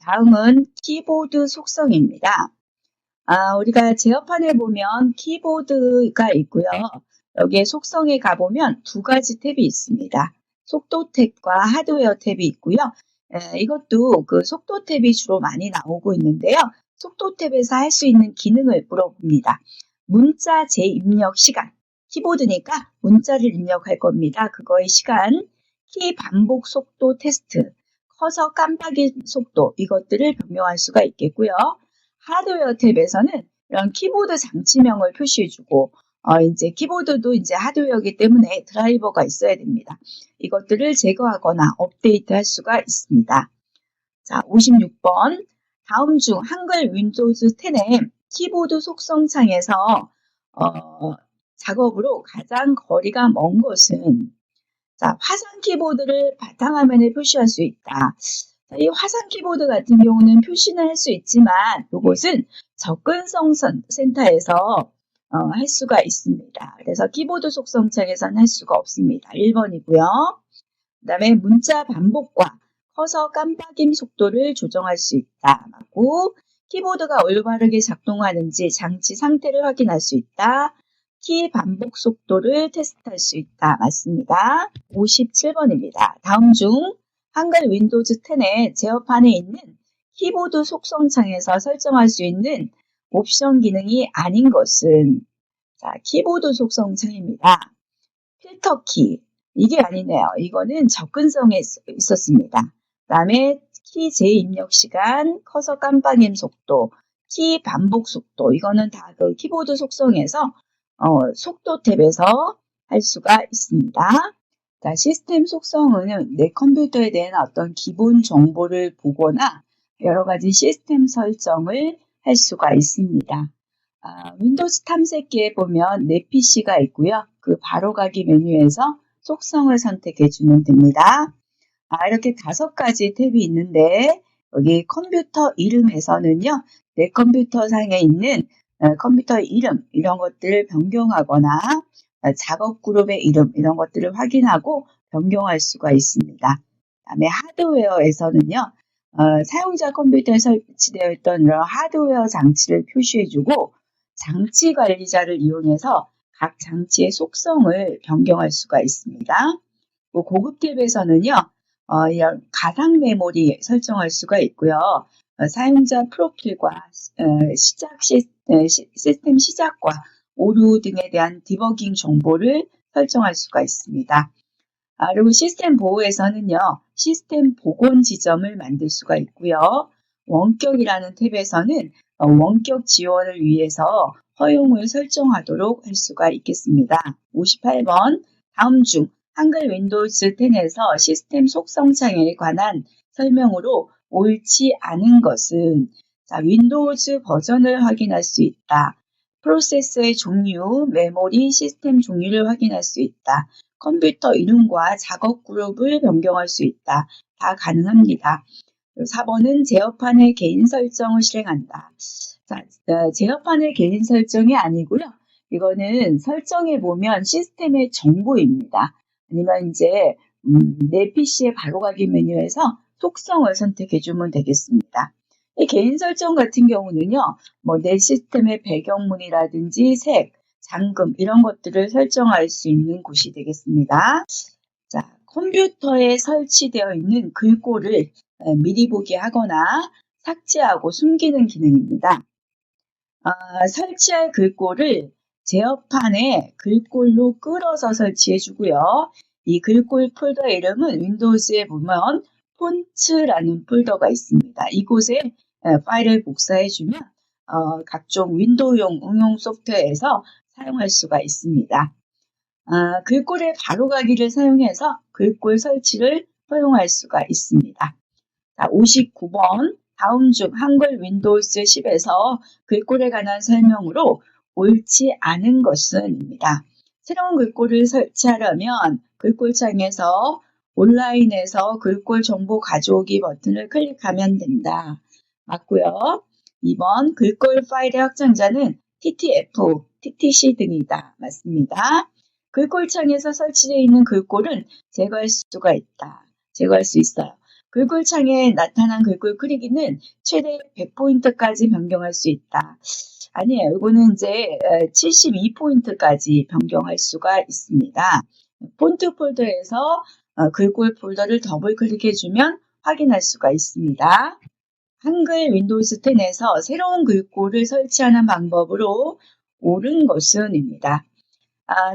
다음은 키보드 속성입니다. 우리가 제어판에 보면 키보드가 있고요. 여기에 속성에 가보면 두 가지 탭이 있습니다. 속도 탭과 하드웨어 탭이 있고요. 이것도 그 속도 탭이 주로 많이 나오고 있는데요. 속도 탭에서 할 수 있는 기능을 물어봅니다. 문자 재입력 시간, 키보드니까 문자를 입력할 겁니다. 그거의 시간, 키 반복 속도 테스트, 커서 깜빡임 속도, 이것들을 변경할 수가 있겠고요. 하드웨어 탭에서는 이런 키보드 장치명을 표시해주고, 이제 키보드도 이제 하드웨어이기 때문에 드라이버가 있어야 됩니다. 이것들을 제거하거나 업데이트 할 수가 있습니다. 자, 56번. 다음 중 한글 윈도우즈 10의 키보드 속성 창에서 작업으로 가장 거리가 먼 것은, 자, 화상 키보드를 바탕화면에 표시할 수 있다. 자, 이 화상 키보드 같은 경우는 표시는 할 수 있지만 이것은 접근성 센터에서 할 수가 있습니다. 그래서 키보드 속성 창에서는 할 수가 없습니다. 1번이고요. 그 다음에 문자 반복과 커서 깜빡임 속도를 조정할 수 있다. 맞고, 키보드가 올바르게 작동하는지 장치 상태를 확인할 수 있다. 키 반복 속도를 테스트할 수 있다. 맞습니다. 57번입니다. 다음 중 한글 윈도우즈 10의 제어판에 있는 키보드 속성 창에서 설정할 수 있는 옵션 기능이 아닌 것은, 자, 키보드 속성 창입니다. 필터 키, 이게 아니네요. 이거는 접근성에 있었습니다. 그 다음에 키 재입력 시간, 커서 깜빡임 속도, 키 반복 속도, 이거는 다 그 키보드 속성에서 속도 탭에서 할 수가 있습니다. 자, 시스템 속성은 내 컴퓨터에 대한 어떤 기본 정보를 보거나 여러 가지 시스템 설정을 할 수가 있습니다. 윈도우즈 탐색기에 보면 내 PC가 있고요. 그 바로가기 메뉴에서 속성을 선택해 주면 됩니다. 이렇게 5가지 탭이 있는데 여기 컴퓨터 이름에서는요. 내 컴퓨터 상에 있는 컴퓨터 이름 이런 것들을 변경하거나 작업 그룹의 이름 이런 것들을 확인하고 변경할 수가 있습니다. 그다음에 하드웨어에서는요. 사용자 컴퓨터에 설치되어 있던 이런 하드웨어 장치를 표시해주고 장치 관리자를 이용해서 각 장치의 속성을 변경할 수가 있습니다. 고급 탭에서는요. 이런 가상 메모리 설정할 수가 있고요. 사용자 프로필과 시스템 시작과 오류 등에 대한 디버깅 정보를 설정할 수가 있습니다. 그리고 시스템 보호에서는요. 시스템 복원 지점을 만들 수가 있고요. 원격이라는 탭에서는 원격 지원을 위해서 허용을 설정하도록 할 수가 있겠습니다. 58번. 다음 중 한글 윈도우즈 10에서 시스템 속성 창에 관한 설명으로 옳지 않은 것은, 자, 윈도우즈 버전을 확인할 수 있다. 프로세서의 종류, 메모리, 시스템 종류를 확인할 수 있다. 컴퓨터 이름과 작업 그룹을 변경할 수 있다. 다 가능합니다. 4번은 제어판의 개인 설정을 실행한다. 자, 제어판의 개인 설정이 아니고요. 이거는 설정해 보면 시스템의 정보입니다. 아니면 이제 내 PC의 바로가기 메뉴에서 속성을 선택해 주면 되겠습니다. 이 개인 설정 같은 경우는요. 내 시스템의 배경문이라든지 색, 잠금 이런 것들을 설정할 수 있는 곳이 되겠습니다. 자, 컴퓨터에 설치되어 있는 글꼴을 미리 보기 하거나 삭제하고 숨기는 기능입니다. 설치할 글꼴을 제어판에 글꼴로 끌어서 설치해 주고요. 이 글꼴 폴더 이름은 윈도우즈에 보면 폰츠라는 폴더가 있습니다. 이곳에 파일을 복사해 주면 각종 윈도우용 응용 소프트웨어에서 사용할 수가 있습니다. 글꼴의 바로가기를 사용해서 글꼴 설치를 허용할 수가 있습니다. 자, 59번. 다음 중 한글 윈도우즈 10에서 글꼴에 관한 설명으로 옳지 않은 것은입니다. 새로운 글꼴을 설치하려면 글꼴창에서 온라인에서 글꼴 정보 가져오기 버튼을 클릭하면 된다. 맞고요. 2번 글꼴 파일의 확장자는 TTF, TTC 등이다. 맞습니다. 글꼴창에서 설치되어 있는 글꼴은 제거할 수가 있다. 제거할 수 있어요. 글꼴창에 나타난 글꼴 크기는 최대 100포인트까지 변경할 수 있다. 아니에요. 이거는 이제 72포인트까지 변경할 수가 있습니다. 폰트 폴더에서 글꼴 폴더를 더블 클릭해주면 확인할 수가 있습니다. 한글 윈도우즈 10에서 새로운 글꼴을 설치하는 방법으로 옳은 것은입니다.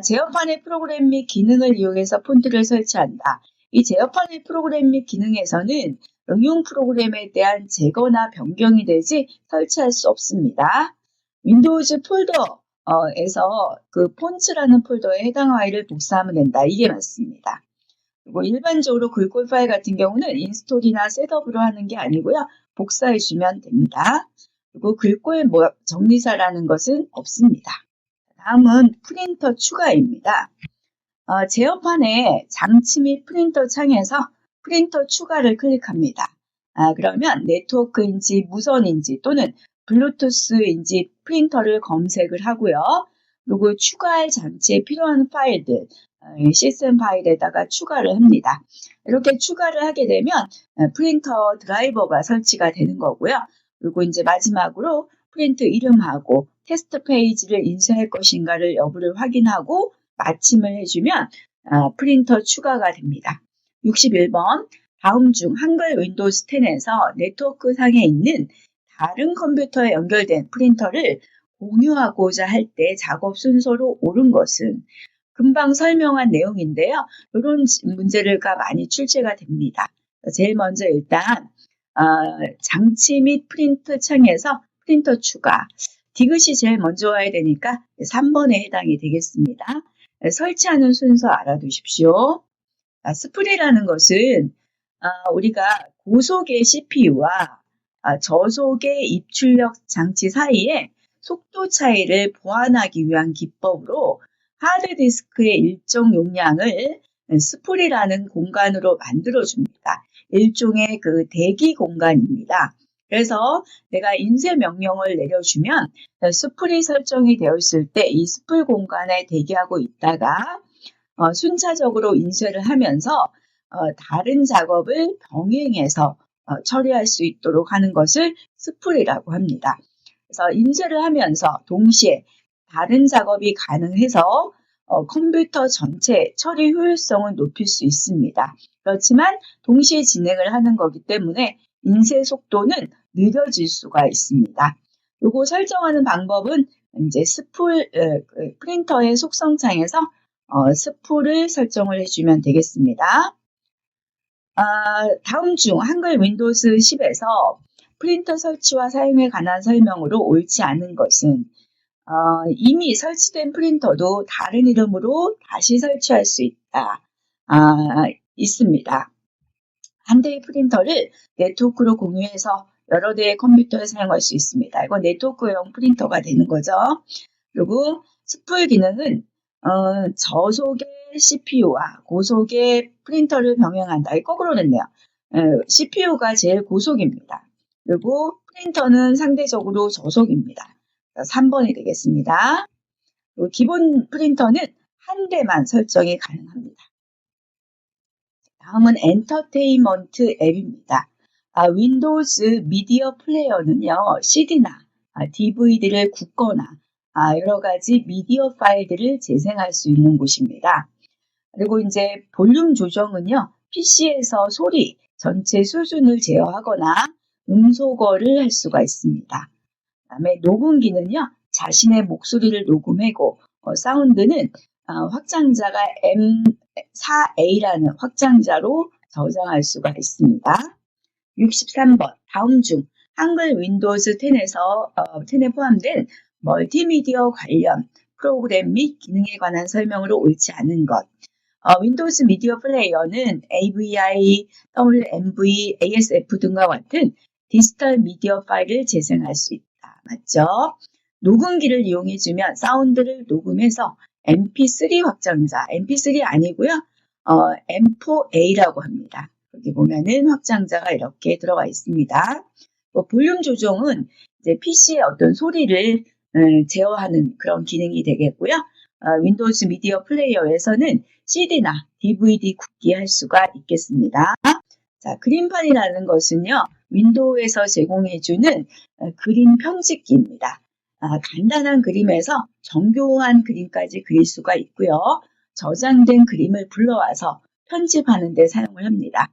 제어판의 프로그램 및 기능을 이용해서 폰트를 설치한다. 이 제어판의 프로그램 및 기능에서는 응용 프로그램에 대한 제거나 변경이 되지 설치할 수 없습니다. 윈도우즈 폴더에서 그 폰츠라는 폴더에 해당 파일을 복사하면 된다. 이게 맞습니다. 그리고 일반적으로 글꼴 파일 같은 경우는 인스톨이나 셋업으로 하는 게 아니고요. 복사해주면 됩니다. 그리고 글꼴 정리사라는 것은 없습니다. 다음은 프린터 추가입니다. 제어판에 장치 및 프린터 창에서 프린터 추가를 클릭합니다. 그러면 네트워크인지 무선인지 또는 블루투스인지 프린터를 검색을 하고요. 그리고 추가할 장치에 필요한 파일들, 시스템 파일에다가 추가를 합니다. 이렇게 추가를 하게 되면 프린터 드라이버가 설치가 되는 거고요. 그리고 이제 마지막으로 프린트 이름하고 테스트 페이지를 인쇄할 것인가를 여부를 확인하고 마침을 해주면 프린터 추가가 됩니다. 61번 다음 중 한글 윈도우즈 10에서 네트워크 상에 있는 다른 컴퓨터에 연결된 프린터를 공유하고자 할 때 작업 순서로 옳은 것은 금방 설명한 내용인데요. 이런 문제가 많이 출제가 됩니다. 제일 먼저 일단 장치 및 프린트 창에서 프린터 추가 디귿이 제일 먼저 와야 되니까 3번에 해당이 되겠습니다. 설치하는 순서 알아두십시오. 스프리라는 것은 우리가 고속의 CPU와 저속의 입출력 장치 사이에 속도 차이를 보완하기 위한 기법으로 하드디스크의 일정 용량을 스프리라는 공간으로 만들어줍니다. 일종의 그 대기 공간입니다. 그래서 내가 인쇄 명령을 내려주면 스프리 설정이 되어 있을 때 이 스프리 공간에 대기하고 있다가 순차적으로 인쇄를 하면서 다른 작업을 병행해서 처리할 수 있도록 하는 것을 스프리라고 합니다. 그래서 인쇄를 하면서 동시에 다른 작업이 가능해서 컴퓨터 전체 처리 효율성을 높일 수 있습니다. 그렇지만 동시에 진행을 하는 거기 때문에 인쇄 속도는 느려질 수가 있습니다. 요거 설정하는 방법은 이제 프린터의 속성창에서 스풀을 설정을 해주면 되겠습니다. 다음 중 한글 윈도우즈 10에서 프린터 설치와 사용에 관한 설명으로 옳지 않은 것은 이미 설치된 프린터도 다른 이름으로 다시 설치할 수 있다. 있습니다. 한 대의 프린터를 네트워크로 공유해서 여러 대의 컴퓨터에 사용할 수 있습니다. 이건 네트워크용 프린터가 되는 거죠. 그리고 스풀 기능은 저속의 CPU와 고속의 프린터를 병행한다. 거꾸로 됐네요. CPU가 제일 고속입니다. 그리고 프린터는 상대적으로 저속입니다. 3번이 되겠습니다. 그리고 기본 프린터는 한 대만 설정이 가능합니다. 다음은 엔터테인먼트 앱입니다. 윈도우즈 미디어 플레이어는요, CD나 DVD를 굽거나 여러 가지 미디어 파일들을 재생할 수 있는 곳입니다. 그리고 이제 볼륨 조정은요, PC에서 소리 전체 수준을 제어하거나 음소거를 할 수가 있습니다. 그다음에 녹음기는요, 자신의 목소리를 녹음하고 사운드는 확장자가 M4A라는 확장자로 저장할 수가 있습니다. 63번 다음 중 한글 윈도우즈 10에 포함된 멀티미디어 관련 프로그램 및 기능에 관한 설명으로 옳지 않은 것. 윈도우즈 미디어 플레이어는 AVI, WMV, ASF 등과 같은 디지털 미디어 파일을 재생할 수 있다. 맞죠? 녹음기를 이용해주면 사운드를 녹음해서 MP3 확장자, MP3 아니고요. M4A라고 합니다. 여기 보면은 확장자가 이렇게 들어가 있습니다. 볼륨 조정은 이제 PC의 어떤 소리를 제어하는 그런 기능이 되겠고요. 윈도우즈 미디어 플레이어에서는 CD나 DVD 굽기 할 수가 있겠습니다. 자, 그림판이라는 것은요, 윈도우에서 제공해주는 그림 편집기입니다. 간단한 그림에서 정교한 그림까지 그릴 수가 있고요. 저장된 그림을 불러와서 편집하는 데 사용을 합니다.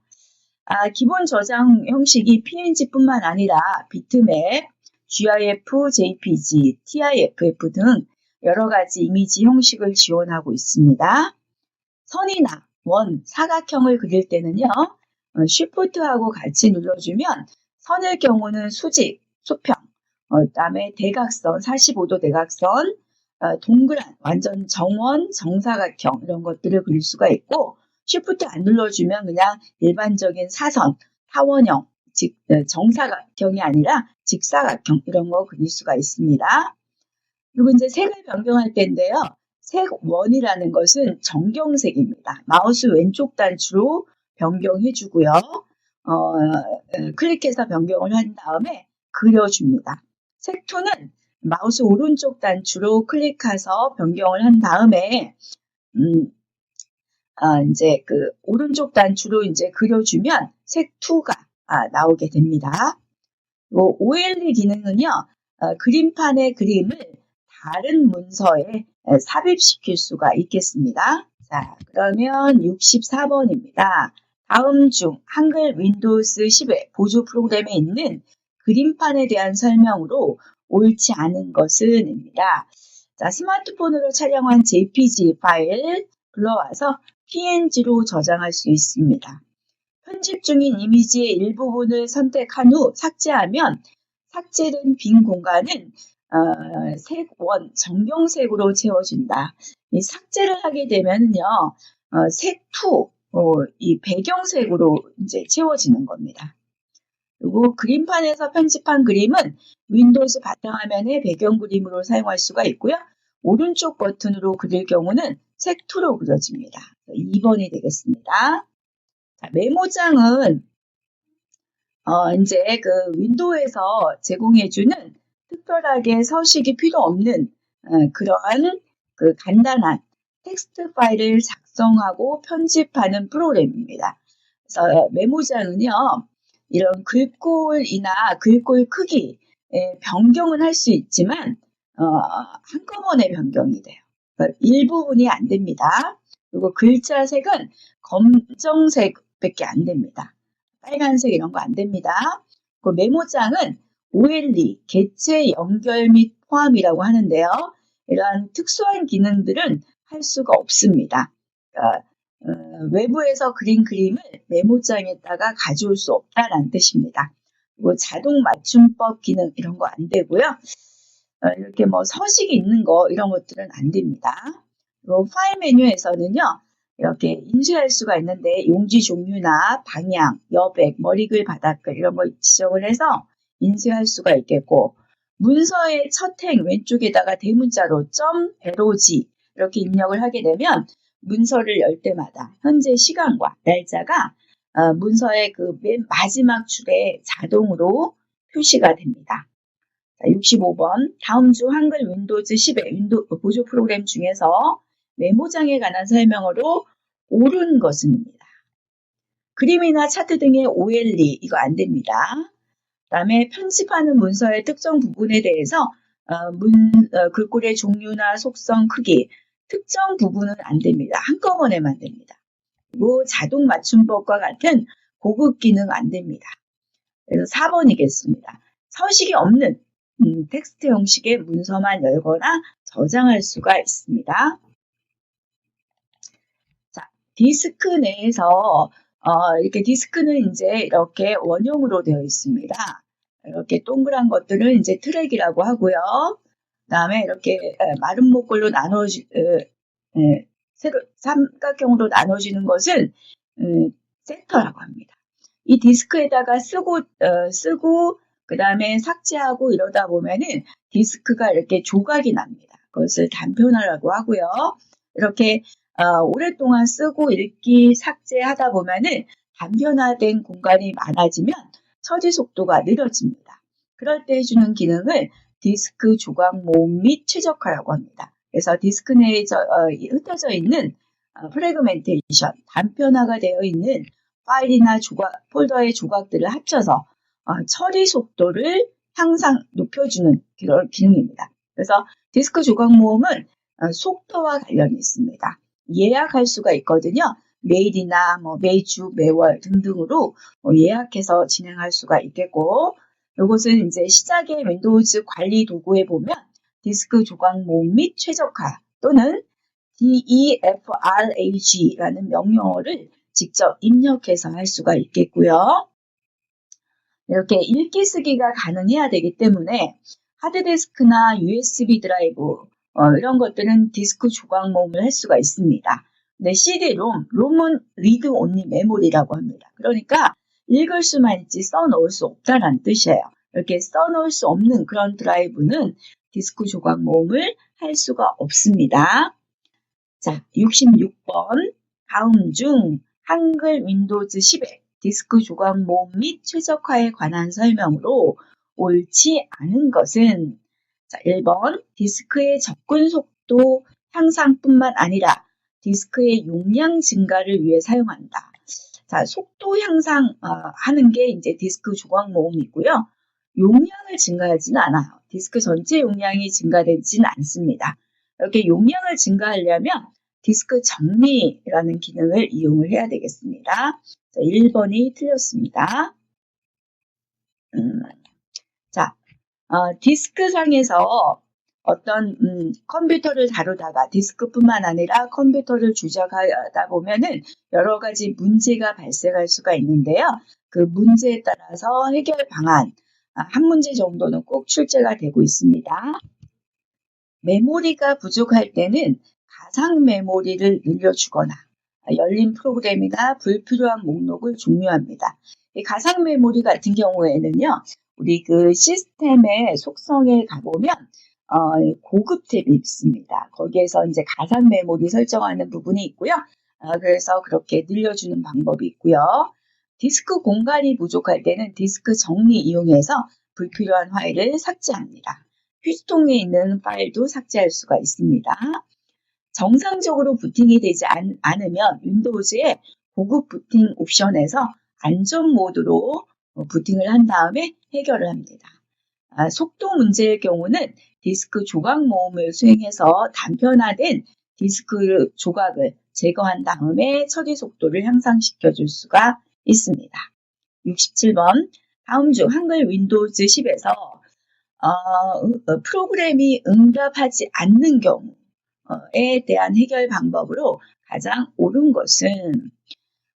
기본 저장 형식이 PNG뿐만 아니라 비트맵, GIF, JPG, TIFF 등 여러 가지 이미지 형식을 지원하고 있습니다. 선이나 원, 사각형을 그릴 때는요, Shift하고 같이 눌러주면 선의 경우는 수직, 수평, 그다음에 대각선, 45도 대각선, 동그란, 완전 정원, 정사각형 이런 것들을 그릴 수가 있고 Shift 안 눌러주면 그냥 일반적인 사선, 타원형, 정사각형이 아니라 직사각형 이런 거 그릴 수가 있습니다. 그리고 이제 색을 변경할 때인데요. 색 원이라는 것은 정경색입니다. 마우스 왼쪽 단추로 변경해 주고요. 클릭해서 변경을 한 다음에 그려줍니다. 색 2는 마우스 오른쪽 단추로 클릭해서 변경을 한 다음에 이제 그 오른쪽 단추로 이제 그려주면 색 2가 나오게 됩니다. OLE 기능은요, 그림판의 그림을 다른 문서에 삽입시킬 수가 있겠습니다. 자, 그러면 64번입니다. 다음 중 한글 윈도우스 10의 보조 프로그램에 있는 그림판에 대한 설명으로 옳지 않은 것은입니다. 자, 스마트폰으로 촬영한 JPG 파일 불러와서 PNG로 저장할 수 있습니다. 편집 중인 이미지의 일부분을 선택한 후 삭제하면 삭제된 빈 공간은 색원, 정경색으로 채워준다. 이 삭제를 하게 되면요, 색 2, 이 배경색으로 이제 채워지는 겁니다. 그리고 그림판에서 편집한 그림은 윈도우즈 바탕화면의 배경 그림으로 사용할 수가 있고요. 오른쪽 버튼으로 그릴 경우는 색 2로 그려집니다. 2번이 되겠습니다. 자, 메모장은 이제 그 윈도우에서 제공해주는 특별하게 서식이 필요 없는 그러한 그 간단한 텍스트 파일을 작성하고 편집하는 프로그램입니다. 그래서 메모장은요, 이런 글꼴이나 글꼴 크기 변경을 할 수 있지만 한꺼번에 변경이 돼요. 그러니까 일부분이 안 됩니다. 그리고 글자 색은 검정색밖에 안 됩니다. 빨간색 이런 거 안 됩니다. 그 메모장은 OLE, 개체 연결 및 포함이라고 하는데요. 이러한 특수한 기능들은 할 수가 없습니다. 외부에서 그린 그림을 메모장에다가 가져올 수 없다라는 뜻입니다. 그리고 자동 맞춤법 기능 이런 거 안 되고요. 이렇게 뭐 서식이 있는 거 이런 것들은 안 됩니다. 그리고 파일 메뉴에서는요. 이렇게 인쇄할 수가 있는데 용지 종류나 방향, 여백, 머리글, 바닥글 이런 거 지정을 해서 인쇄할 수가 있겠고 문서의 첫 행 왼쪽에다가 대문자로 .LOG 이렇게 입력을 하게 되면 문서를 열 때마다 현재 시간과 날짜가 문서의 그 맨 마지막 줄에 자동으로 표시가 됩니다. 자, 65번 다음 주 한글 윈도우즈 10의 윈도우 보조 프로그램 중에서 메모장에 관한 설명으로 옳은 것은입니다. 그림이나 차트 등의 OLE 이거 안 됩니다. 그 다음에 편집하는 문서의 특정 부분에 대해서 글꼴의 종류나 속성, 크기 특정 부분은 안 됩니다. 한꺼번에만 됩니다. 그리고 자동 맞춤법과 같은 고급 기능 안 됩니다. 그래서 4번이겠습니다. 서식이 없는 텍스트 형식의 문서만 열거나 저장할 수가 있습니다. 자, 디스크 내에서 이렇게 디스크는 이제 이렇게 원형으로 되어 있습니다. 이렇게 동그란 것들은 이제 트랙이라고 하고요. 그 다음에 이렇게 마른 목걸로 세로 삼각형으로 나눠지는 것은 섹터라고 합니다. 이 디스크에다가 쓰고 그 다음에 삭제하고 이러다 보면은 디스크가 이렇게 조각이 납니다. 그것을 단편화라고 하고요. 이렇게 오랫동안 쓰고 읽기 삭제하다 보면은 단편화된 공간이 많아지면 처리 속도가 느려집니다. 그럴 때 해주는 기능을 디스크 조각 모음 및 최적화라고 합니다. 그래서 디스크 내에 흩어져 있는 프래그멘테이션, 단편화가 되어 있는 파일이나 폴더의 조각들을 합쳐서 처리 속도를 항상 높여주는 그런 기능입니다. 그래서 디스크 조각 모음은 속도와 관련이 있습니다. 예약할 수가 있거든요. 매일이나 매주, 매월 등등으로 예약해서 진행할 수가 있겠고, 이것은 이제 시작의 윈도우즈 관리 도구에 보면 디스크 조각 모음 및 최적화 또는 DEFRAG라는 명령어를 직접 입력해서 할 수가 있겠고요. 이렇게 읽기 쓰기가 가능해야 되기 때문에 하드디스크나 USB 드라이브 이런 것들은 디스크 조각 모음을 할 수가 있습니다. 근데 롬은 리드 온리 메모리라고 합니다. 그러니까 읽을 수만 있지 써놓을 수 없다는 뜻이에요. 이렇게 써놓을 수 없는 그런 드라이브는 디스크 조각 모음을 할 수가 없습니다. 자, 66번 다음 중 한글 윈도우즈 10의 디스크 조각 모음 및 최적화에 관한 설명으로 옳지 않은 것은 자, 1번 디스크의 접근 속도 향상뿐만 아니라 디스크의 용량 증가를 위해 사용한다. 자, 속도 향상 하는 게 이제 디스크 조각 모음이고요. 용량을 증가하지는 않아요. 디스크 전체 용량이 증가되지는 않습니다. 이렇게 용량을 증가하려면 디스크 정리라는 기능을 이용을 해야 되겠습니다. 자, 1번이 틀렸습니다. 자, 디스크상에서 어떤 컴퓨터를 다루다가 디스크뿐만 아니라 컴퓨터를 조작하다 보면은 여러 가지 문제가 발생할 수가 있는데요. 그 문제에 따라서 해결 방안 한 문제 정도는 꼭 출제가 되고 있습니다. 메모리가 부족할 때는 가상 메모리를 늘려주거나 열린 프로그램이나 불필요한 목록을 종료합니다. 이 가상 메모리 같은 경우에는요, 우리 그 시스템의 속성에 가보면 고급 탭이 있습니다. 거기에서 이제 가상 메모리 설정하는 부분이 있고요. 그래서 그렇게 늘려주는 방법이 있고요. 디스크 공간이 부족할 때는 디스크 정리 이용해서 불필요한 파일을 삭제합니다. 휴지통에 있는 파일도 삭제할 수가 있습니다. 정상적으로 부팅이 되지 않으면 윈도우즈의 고급 부팅 옵션에서 안전 모드로 부팅을 한 다음에 해결을 합니다. 속도 문제의 경우는 디스크 조각 모음을 수행해서 단편화된 디스크 조각을 제거한 다음에 처리 속도를 향상시켜 줄 수가 있습니다. 67번 다음 중 한글 윈도우즈 10에서 프로그램이 응답하지 않는 경우에 대한 해결 방법으로 가장 옳은 것은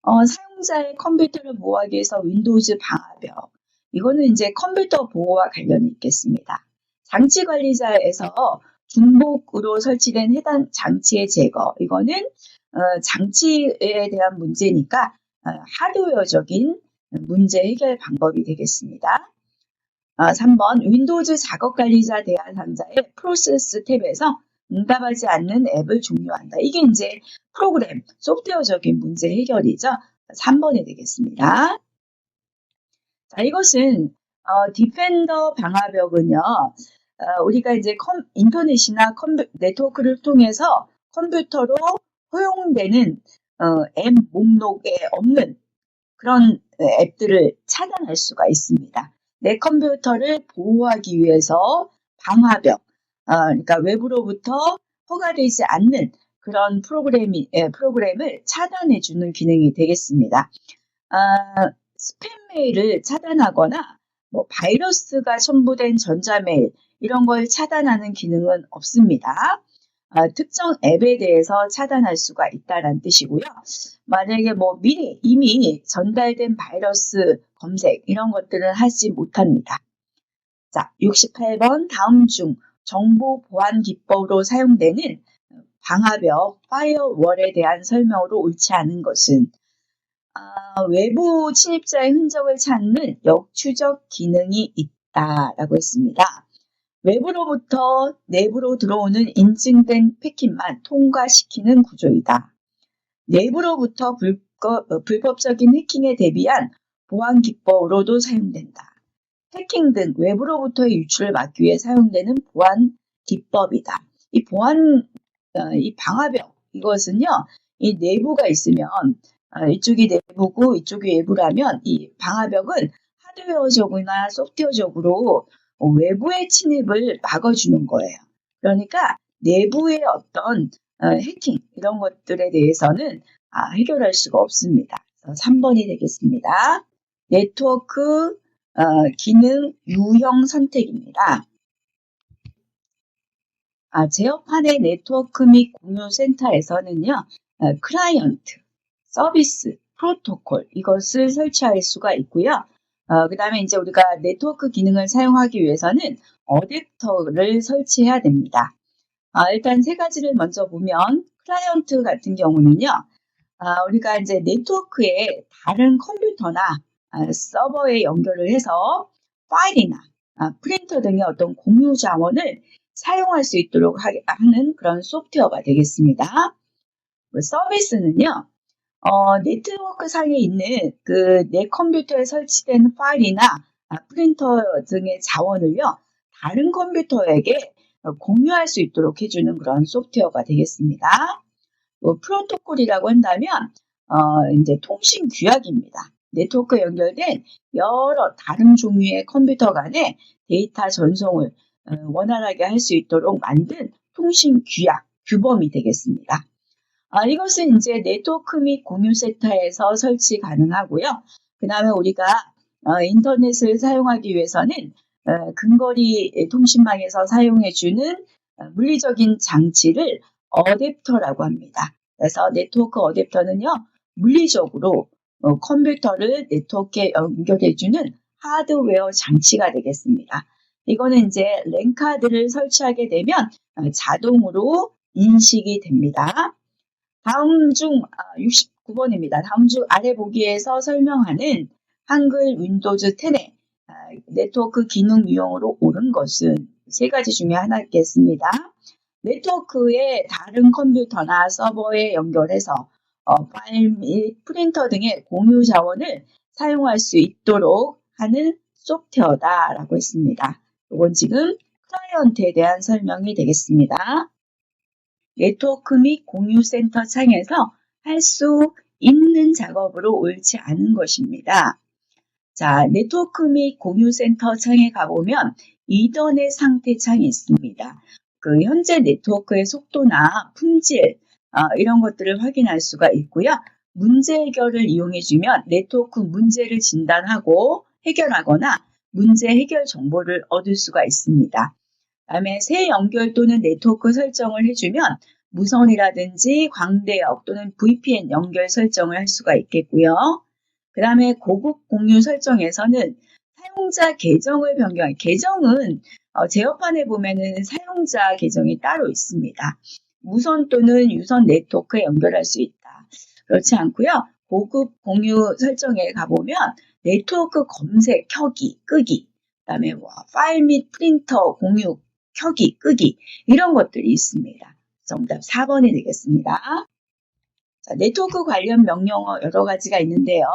사용자의 컴퓨터를 보호하기 위해서 윈도우즈 방화벽 이거는 이제 컴퓨터 보호와 관련이 있겠습니다. 장치 관리자에서 중복으로 설치된 해당 장치의 제거 이거는 장치에 대한 문제니까 하드웨어적인 문제 해결 방법이 되겠습니다. 3번 윈도우즈 작업 관리자 대화 상자의 프로세스 탭에서 응답하지 않는 앱을 종료한다. 이게 이제 프로그램, 소프트웨어적인 문제 해결이죠. 3번이 되겠습니다. 자, 이것은 디펜더 방화벽은요. 우리가 이제 인터넷이나 네트워크를 통해서 컴퓨터로 허용되는 앱 목록에 없는 그런 앱들을 차단할 수가 있습니다. 내 컴퓨터를 보호하기 위해서 방화벽, 그러니까 외부로부터 허가되지 않는 그런 프로그램을 차단해주는 기능이 되겠습니다. 스팸 메일을 차단하거나 바이러스가 첨부된 전자메일 이런 걸 차단하는 기능은 없습니다. 특정 앱에 대해서 차단할 수가 있다는 뜻이고요. 만약에 이미 전달된 바이러스 검색 이런 것들은 하지 못합니다. 자, 68번 다음 중 정보 보안 기법으로 사용되는 방화벽 파이어월에 대한 설명으로 옳지 않은 것은 외부 침입자의 흔적을 찾는 역추적 기능이 있다라고 했습니다. 외부로부터 내부로 들어오는 인증된 패킷만 통과시키는 구조이다. 내부로부터 불법적인 해킹에 대비한 보안 기법으로도 사용된다. 해킹 등 외부로부터의 유출을 막기 위해 사용되는 보안 기법이다. 이 방화벽 이것은요, 이 내부가 있으면 이쪽이 내부고 이쪽이 외부라면 이 방화벽은 하드웨어적이나 소프트웨어적으로 외부의 침입을 막아주는 거예요. 그러니까 내부의 어떤 해킹 이런 것들에 대해서는 해결할 수가 없습니다. 3번이 되겠습니다. 네트워크 기능 유형 선택입니다. 제어판의 네트워크 및 공유 센터에서는요, 클라이언트, 서비스, 프로토콜 이것을 설치할 수가 있고요. 그 다음에 이제 우리가 네트워크 기능을 사용하기 위해서는 어댑터를 설치해야 됩니다. 일단 세 가지를 먼저 보면 클라이언트 같은 경우는요, 우리가 이제 네트워크에 다른 컴퓨터나 서버에 연결을 해서 파일이나 프린터 등의 어떤 공유 자원을 사용할 수 있도록 하는 그런 소프트웨어가 되겠습니다. 서비스는요, 네트워크 상에 있는 내 컴퓨터에 설치된 파일이나 프린터 등의 자원을요, 다른 컴퓨터에게 공유할 수 있도록 해주는 그런 소프트웨어가 되겠습니다. 프로토콜이라고 한다면 이제 통신 규약입니다. 네트워크에 연결된 여러 다른 종류의 컴퓨터 간의 데이터 전송을 원활하게 할 수 있도록 만든 통신 규약, 규범이 되겠습니다. 이것은 이제 네트워크 및 공유 센터에서 설치 가능하고요. 그 다음에 우리가 인터넷을 사용하기 위해서는 근거리 통신망에서 사용해주는 물리적인 장치를 어댑터라고 합니다. 그래서 네트워크 어댑터는요, 물리적으로 컴퓨터를 네트워크에 연결해주는 하드웨어 장치가 되겠습니다. 이거는 이제 랜카드를 설치하게 되면 자동으로 인식이 됩니다. 다음 중 69번입니다. 다음 중 아래 보기에서 설명하는 한글 윈도우즈 10의 네트워크 기능 유형으로 옳은 것은 세 가지 중에 하나겠습니다. 네트워크의 다른 컴퓨터나 서버에 연결해서 파일 및 프린터 등의 공유 자원을 사용할 수 있도록 하는 소프트웨어다라고 했습니다. 이건 지금 클라이언트에 대한 설명이 되겠습니다. 네트워크 및 공유 센터 창에서 할 수 있는 작업으로 옳지 않은 것입니다. 자, 네트워크 및 공유 센터 창에 가보면 이더넷 상태 창이 있습니다. 현재 네트워크의 속도나 품질 이런 것들을 확인할 수가 있고요. 문제 해결을 이용해주면 네트워크 문제를 진단하고 해결하거나 문제 해결 정보를 얻을 수가 있습니다. 다음에 새 연결 또는 네트워크 설정을 해주면 무선이라든지 광대역 또는 VPN 연결 설정을 할 수가 있겠고요. 그 다음에 고급 공유 설정에서는 사용자 계정을 변경할, 계정은 제어판에 보면은 사용자 계정이 따로 있습니다. 무선 또는 유선 네트워크에 연결할 수 있다. 그렇지 않고요. 고급 공유 설정에 가보면 네트워크 검색, 켜기, 끄기, 그 다음에 파일 및 프린터 공유, 켜기, 끄기 이런 것들이 있습니다. 정답 4번이 되겠습니다. 자, 네트워크 관련 명령어 여러 가지가 있는데요.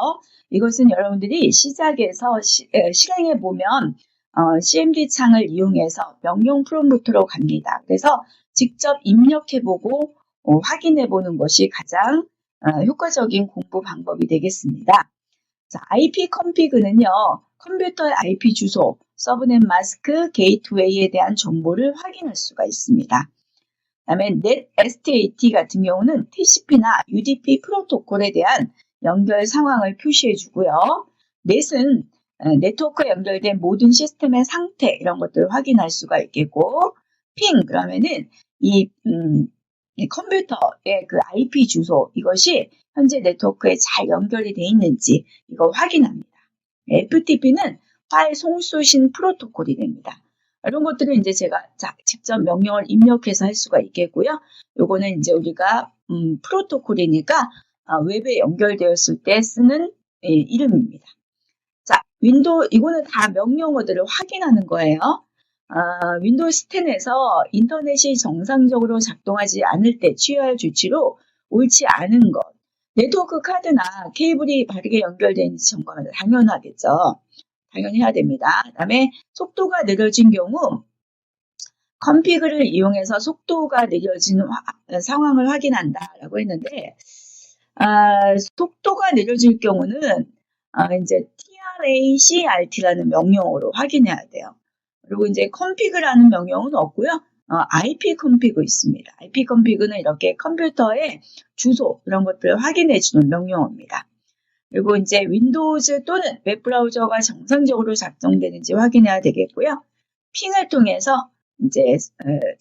이것은 여러분들이 시작에서 실행해 보면 CMD 창을 이용해서 명령 프롬프트로 갑니다. 그래서 직접 입력해보고 확인해 보는 것이 가장 효과적인 공부 방법이 되겠습니다. 자, IP 컨피그는요, 컴퓨터의 IP 주소, 서브넷 마스크, 게이트웨이에 대한 정보를 확인할 수가 있습니다. 그 다음에 NetSTAT 같은 경우는 TCP나 UDP 프로토콜에 대한 연결 상황을 표시해 주고요. 넷은 네트워크에 연결된 모든 시스템의 상태 이런 것들을 확인할 수가 있겠고, 핑 그러면은 이 컴퓨터의 그 IP 주소 이것이 현재 네트워크에 잘 연결이 돼 있는지 이거 확인합니다. FTP는 파일 송수신 프로토콜이 됩니다. 이런 것들은 이제 제가 직접 명령을 입력해서 할 수가 있겠고요. 요거는 이제 우리가 프로토콜이니까 웹에 연결되었을 때 쓰는 이름입니다. 자, 이거는 다 명령어들을 확인하는 거예요. 윈도우스 10에서 인터넷이 정상적으로 작동하지 않을 때 취해야 할 조치로 옳지 않은 것. 네트워크 카드나 케이블이 바르게 연결되는지 점검하는 당연하겠죠. 당연히 해야 됩니다. 그 다음에 속도가 느려진 경우 컨피그를 이용해서 속도가 느려진 상황을 확인한다라고 했는데 속도가 느려질 경우는 이제 TRACRT라는 명령어로 확인해야 돼요. 그리고 이제 config라는 명령은 없고요. IP config 있습니다. IP config는 이렇게 컴퓨터의 주소 이런 것들을 확인해 주는 명령어입니다. 그리고 이제 윈도우즈 또는 웹브라우저가 정상적으로 작동되는지 확인해야 되겠고요. 핑을 통해서 이제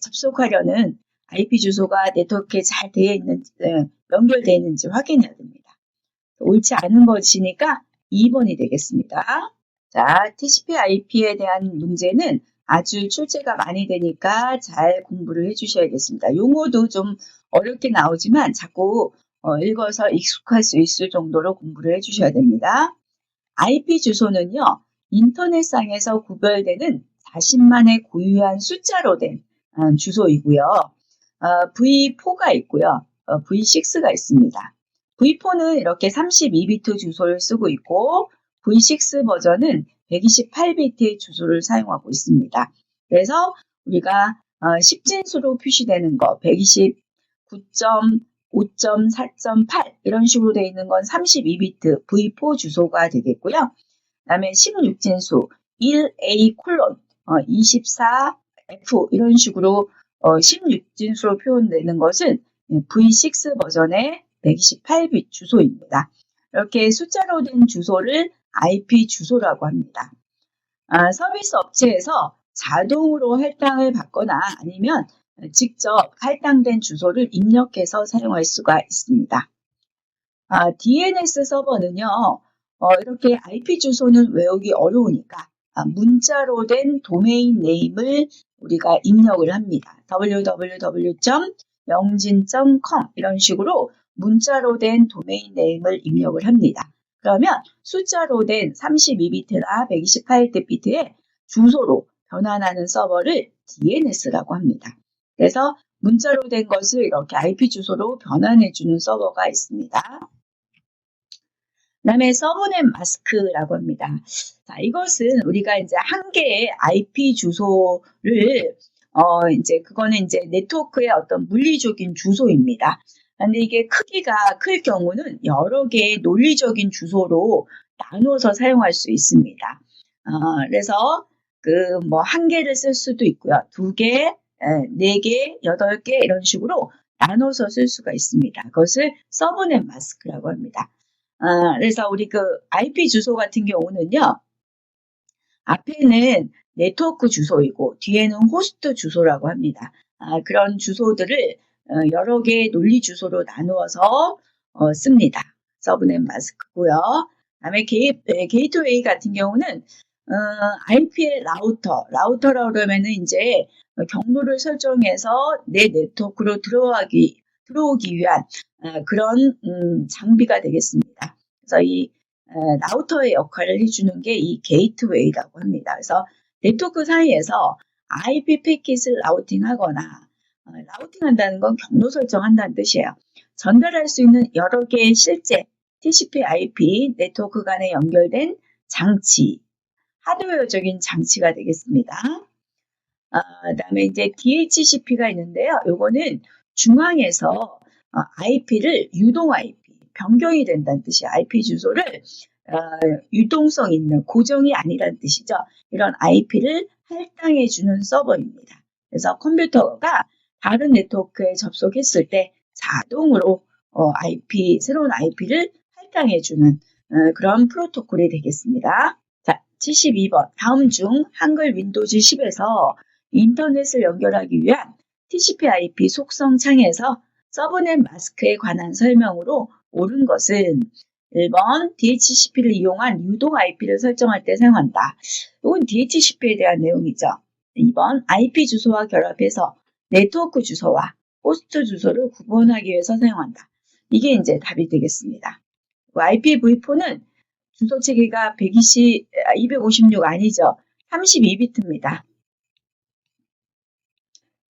접속하려는 IP 주소가 네트워크에 잘 되어 있는지, 연결되어 있는지 확인해야 됩니다. 옳지 않은 것이니까 2번이 되겠습니다. 자, TCP/IP에 대한 문제는 아주 출제가 많이 되니까 잘 공부를 해주셔야겠습니다. 용어도 좀 어렵게 나오지만 자꾸 읽어서 익숙할 수 있을 정도로 공부를 해주셔야 됩니다. IP 주소는요, 인터넷상에서 구별되는 자신만의 고유한 숫자로 된 주소이고요. V4가 있고요. V6가 있습니다. V4는 이렇게 32비트 주소를 쓰고 있고 V6 버전은 128비트의 주소를 사용하고 있습니다. 그래서 우리가 10진수로 표시되는 거 129.5.4.8 이런 식으로 되어 있는 건 32비트 V4 주소가 되겠고요. 그 다음에 16진수 1A 콜론 24F 이런 식으로 16진수로 표현되는 것은 V6 버전의 128비트 주소입니다. 이렇게 숫자로 된 주소를 IP 주소라고 합니다. 서비스 업체에서 자동으로 할당을 받거나 아니면 직접 할당된 주소를 입력해서 사용할 수가 있습니다. DNS 서버는요, 이렇게 IP 주소는 외우기 어려우니까 문자로 된 도메인 네임을 우리가 입력을 합니다. www.영진.com 이런 식으로 문자로 된 도메인 네임을 입력을 합니다. 그러면 숫자로 된 32비트나 128비트의 주소로 변환하는 서버를 DNS라고 합니다. 그래서 문자로 된 것을 이렇게 IP 주소로 변환해주는 서버가 있습니다. 그 다음에 서브넷 마스크라고 합니다. 자, 이것은 우리가 이제 한 개의 IP 주소를, 그거는 이제 네트워크의 어떤 물리적인 주소입니다. 근데 이게 크기가 클 경우는 여러 개의 논리적인 주소로 나누어서 사용할 수 있습니다. 그래서 한 개를 쓸 수도 있고요. 2개, 4개, 8개 이런 식으로 나눠서 쓸 수가 있습니다. 그것을 서브넷 마스크라고 합니다. 그래서 우리 IP 주소 같은 경우는요, 앞에는 네트워크 주소이고 뒤에는 호스트 주소라고 합니다. 그런 주소들을 여러 개의 논리 주소로 나누어서 씁니다. 서브넷 마스크고요. 그다음에 게이트웨이 같은 경우는 IP의 라우터라고 그러면은 이제 경로를 설정해서 내 네트워크로 들어오기 위한 그런 장비가 되겠습니다. 그래서 이 라우터의 역할을 해주는 게 이 게이트웨이라고 합니다. 그래서 네트워크 사이에서 IP 패킷을 라우팅하거나 라우팅한다는 건 경로 설정한다는 뜻이에요. 전달할 수 있는 여러 개의 실제 TCP/IP 네트워크 간에 연결된 장치, 하드웨어적인 장치가 되겠습니다. 그다음에 이제 DHCP가 있는데요. 요거는 중앙에서 IP를 유동 IP, 변경이 된다는 뜻이에요. IP 주소를 유동성 있는 고정이 아니라는 뜻이죠. 이런 IP를 할당해 주는 서버입니다. 그래서 컴퓨터가 다른 네트워크에 접속했을 때 자동으로 새로운 IP를 할당해 주는 그런 프로토콜이 되겠습니다. 자, 72번. 다음 중 한글 윈도우즈 10에서 인터넷을 연결하기 위한 TCP/IP 속성 창에서 서브넷 마스크에 관한 설명으로 옳은 것은 1번 DHCP를 이용한 유동 IP를 설정할 때 사용한다. 이건 DHCP에 대한 내용이죠. 2번 IP 주소와 결합해서 네트워크 주소와 호스트 주소를 구분하기 위해서 사용한다. 이게 이제 답이 되겠습니다. IPv4는 주소 체계가 256 아니죠. 32비트입니다.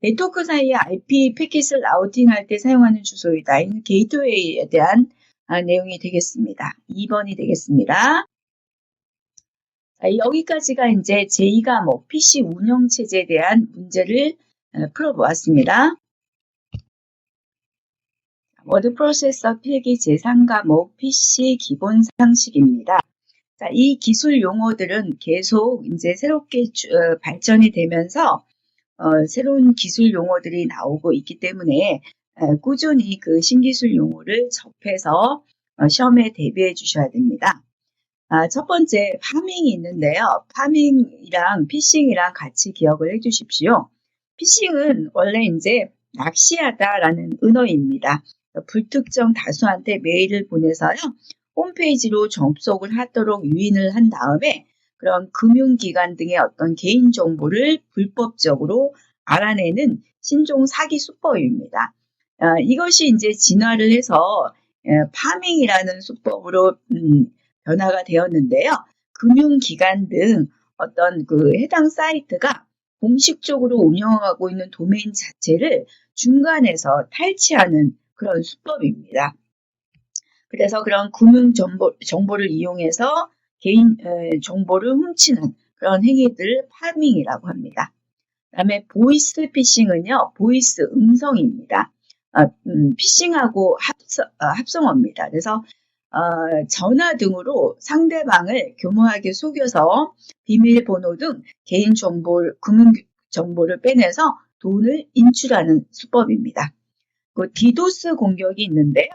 네트워크 사이에 IP 패킷을 라우팅할 때 사용하는 주소이다. 이는 게이트웨이에 대한 내용이 되겠습니다. 2번이 되겠습니다. 자, 여기까지가 이제 제2과목 PC 운영체제에 대한 문제를 풀어보았습니다. 워드 프로세서 필기 제3과목 PC 기본 상식입니다. 자, 이 기술 용어들은 계속 이제 새롭게 발전이 되면서 새로운 기술 용어들이 나오고 있기 때문에 꾸준히 그 신기술 용어를 접해서 시험에 대비해 주셔야 됩니다. 첫 번째 파밍이 있는데요. 파밍이랑 피싱이랑 같이 기억을 해 주십시오. 피싱은 원래 이제 낚시하다라는 은어입니다. 불특정 다수한테 메일을 보내서요. 홈페이지로 접속을 하도록 유인을 한 다음에 그런 금융기관 등의 어떤 개인정보를 불법적으로 알아내는 신종 사기 수법입니다. 이것이 이제 진화를 해서 파밍이라는 수법으로 변화가 되었는데요. 금융기관 등 어떤 그 해당 사이트가 공식적으로 운영하고 있는 도메인 자체를 중간에서 탈취하는 그런 수법입니다. 그래서 그런 금융 정보를 이용해서 개인 정보를 훔치는 그런 행위들을 파밍이라고 합니다. 그다음에 보이스 피싱은요, 보이스 음성입니다. 피싱하고 합성어입니다. 그래서 전화 등으로 상대방을 교모하게 속여서 비밀번호 등 개인 금융 정보를 빼내서 돈을 인출하는 수법입니다. 그 디도스 공격이 있는데요.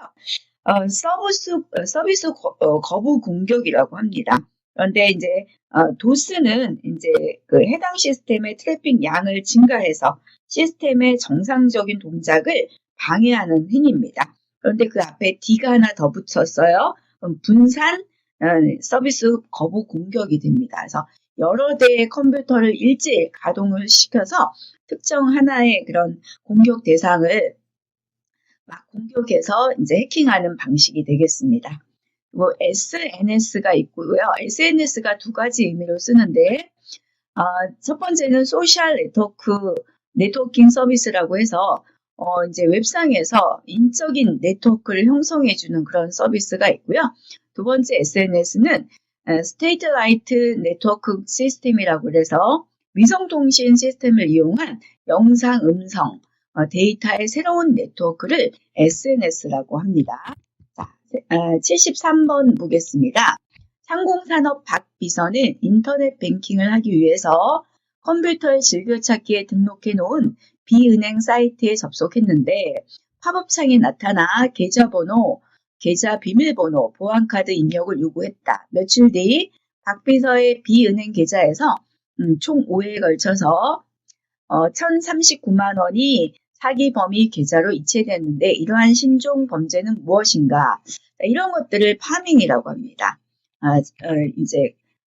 서비스 거부 공격이라고 합니다. 그런데 이제 도스는 이제 그 해당 시스템의 트래픽 양을 증가해서 시스템의 정상적인 동작을 방해하는 행위입니다. 그런데 그 앞에 D가 하나 더 붙였어요. 그럼 분산 서비스 거부 공격이 됩니다. 그래서 여러 대의 컴퓨터를 일제히 가동을 시켜서 특정 하나의 그런 공격 대상을 막 공격해서 이제 해킹하는 방식이 되겠습니다. 그리고 SNS가 있고요. SNS가 두 가지 의미로 쓰는데 첫 번째는 소셜 네트워킹 서비스라고 해서 이제 웹상에서 인적인 네트워크를 형성해주는 그런 서비스가 있고요. 두 번째 SNS는 스테이트라이트 네트워크 시스템이라고 해서 위성통신 시스템을 이용한 영상, 음성, 데이터의 새로운 네트워크를 SNS라고 합니다. 자, 73번 보겠습니다. 상공산업 박 비서는 인터넷 뱅킹을 하기 위해서 컴퓨터의 즐겨찾기에 등록해 놓은 비은행 사이트에 접속했는데 팝업창에 나타나 계좌번호, 계좌 비밀번호, 보안카드 입력을 요구했다. 며칠 뒤 박 비서의 비은행 계좌에서 총 5회에 걸쳐서 1,039만 원이 사기 범위 계좌로 이체됐는데 이러한 신종 범죄는 무엇인가? 이런 것들을 파밍이라고 합니다. 이제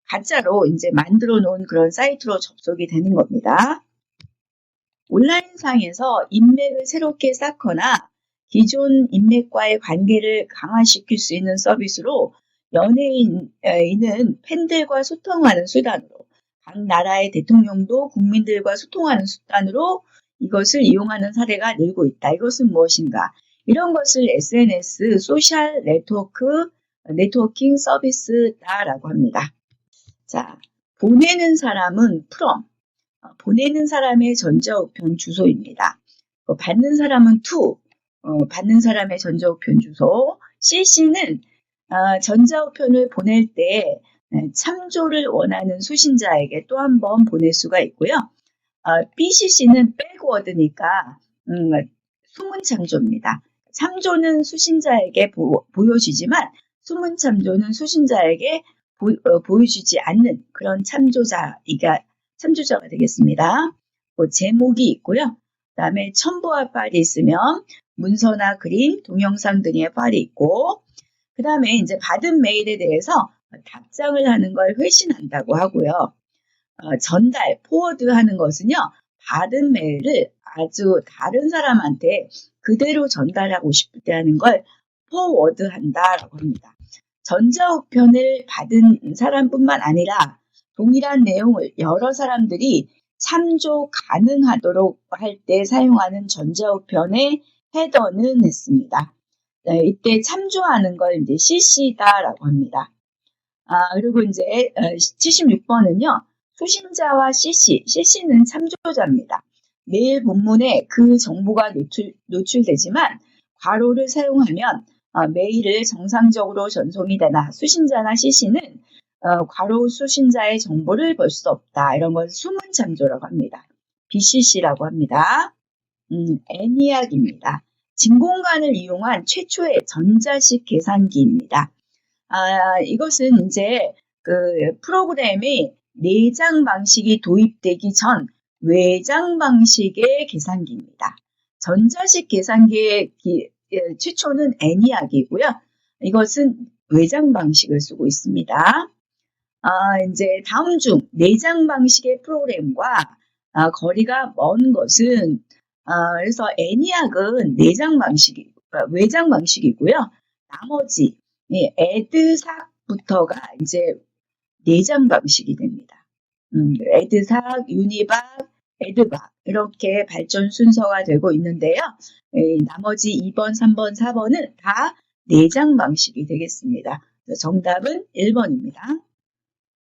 가짜로 이제 만들어 놓은 그런 사이트로 접속이 되는 겁니다. 온라인상에서 인맥을 새롭게 쌓거나 기존 인맥과의 관계를 강화시킬 수 있는 서비스로 연예인은 팬들과 소통하는 수단으로, 각 나라의 대통령도 국민들과 소통하는 수단으로 이것을 이용하는 사례가 늘고 있다. 이것은 무엇인가? 이런 것을 SNS, 소셜 네트워킹 서비스다라고 합니다. 자, 보내는 사람은 from, 보내는 사람의 전자우편 주소입니다. 받는 사람은 to, 받는 사람의 전자우편 주소. CC는 전자우편을 보낼 때 참조를 원하는 수신자에게 또 한 번 보낼 수가 있고요. BCC는 백워드니까 숨은 참조입니다. 참조는 수신자에게 보여지지만 숨은 참조는 수신자에게 보여주지 않는 그런 참조자가 되겠습니다. 제목이 있고요. 그 다음에 첨부할 파일이 있으면 문서나 그림, 동영상 등의 파일이 있고, 그 다음에 이제 받은 메일에 대해서 답장을 하는 걸 회신한다고 하고요. 전달, 포워드 하는 것은요, 받은 메일을 아주 다른 사람한테 그대로 전달하고 싶을 때 하는 걸 포워드 한다라고 합니다. 전자우편을 받은 사람뿐만 아니라 동일한 내용을 여러 사람들이 참조 가능하도록 할 때 사용하는 전자우편의 헤더는 했습니다. 이때 참조하는 걸 이제 CC다라고 합니다. 그리고 이제 76번은요. 수신자와 CC는 참조자입니다. 메일 본문에 그 정보가 노출되지만 괄호를 사용하면 메일을 정상적으로 전송이 되나 수신자나 CC는 괄호 수신자의 정보를 볼 수 없다. 이런 걸 수문참조라고 합니다. BCC라고 합니다. ENIAC입니다. 진공관을 이용한 최초의 전자식 계산기입니다. 이것은 이제 그 프로그램이 내장 방식이 도입되기 전 외장 방식의 계산기입니다. 전자식 계산기의 최초는 ENIAC이고요. 이것은 외장 방식을 쓰고 있습니다. 이제 다음 중 내장 방식의 프로그램과 거리가 먼 것은 그래서 ENIAC은 외장 방식이고요. 나머지 에드삭부터가 이제 내장 방식이 됩니다. 에드삭, 유니박, 에드박 이렇게 발전 순서가 되고 있는데요. 나머지 2번, 3번, 4번은 다 내장 방식이 되겠습니다. 정답은 1번입니다.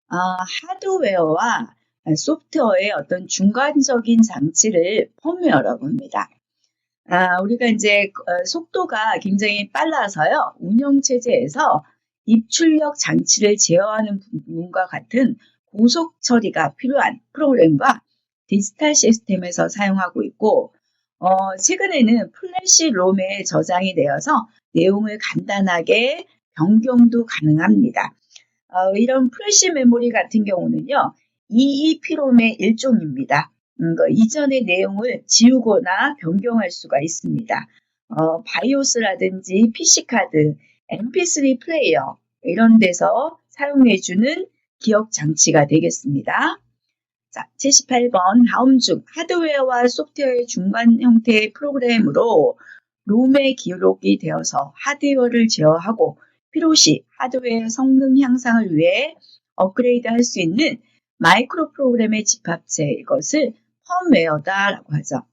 하드웨어와 소프트웨어의 어떤 중간적인 장치를 펌웨어라고 합니다. 우리가 이제 속도가 굉장히 빨라서요. 운영체제에서 입출력 장치를 제어하는 부분과 같은 고속 처리가 필요한 프로그램과 디지털 시스템에서 사용하고 있고 최근에는 플래시 롬에 저장이 되어서 내용을 간단하게 변경도 가능합니다. 이런 플래시 메모리 같은 경우는요. EEPROM의 일종입니다. 이전의 내용을 지우거나 변경할 수가 있습니다. 바이오스라든지 PC카드, MP3 플레이어 이런 데서 사용해주는 기억 장치가 되겠습니다. 자, 78번 다음 중 하드웨어와 소프트웨어의 중간 형태의 프로그램으로 롬에 기록이 되어서 하드웨어를 제어하고 필요시 하드웨어 성능 향상을 위해 업그레이드 할 수 있는 마이크로 프로그램의 집합체 이것을 펌웨어다라고 하죠.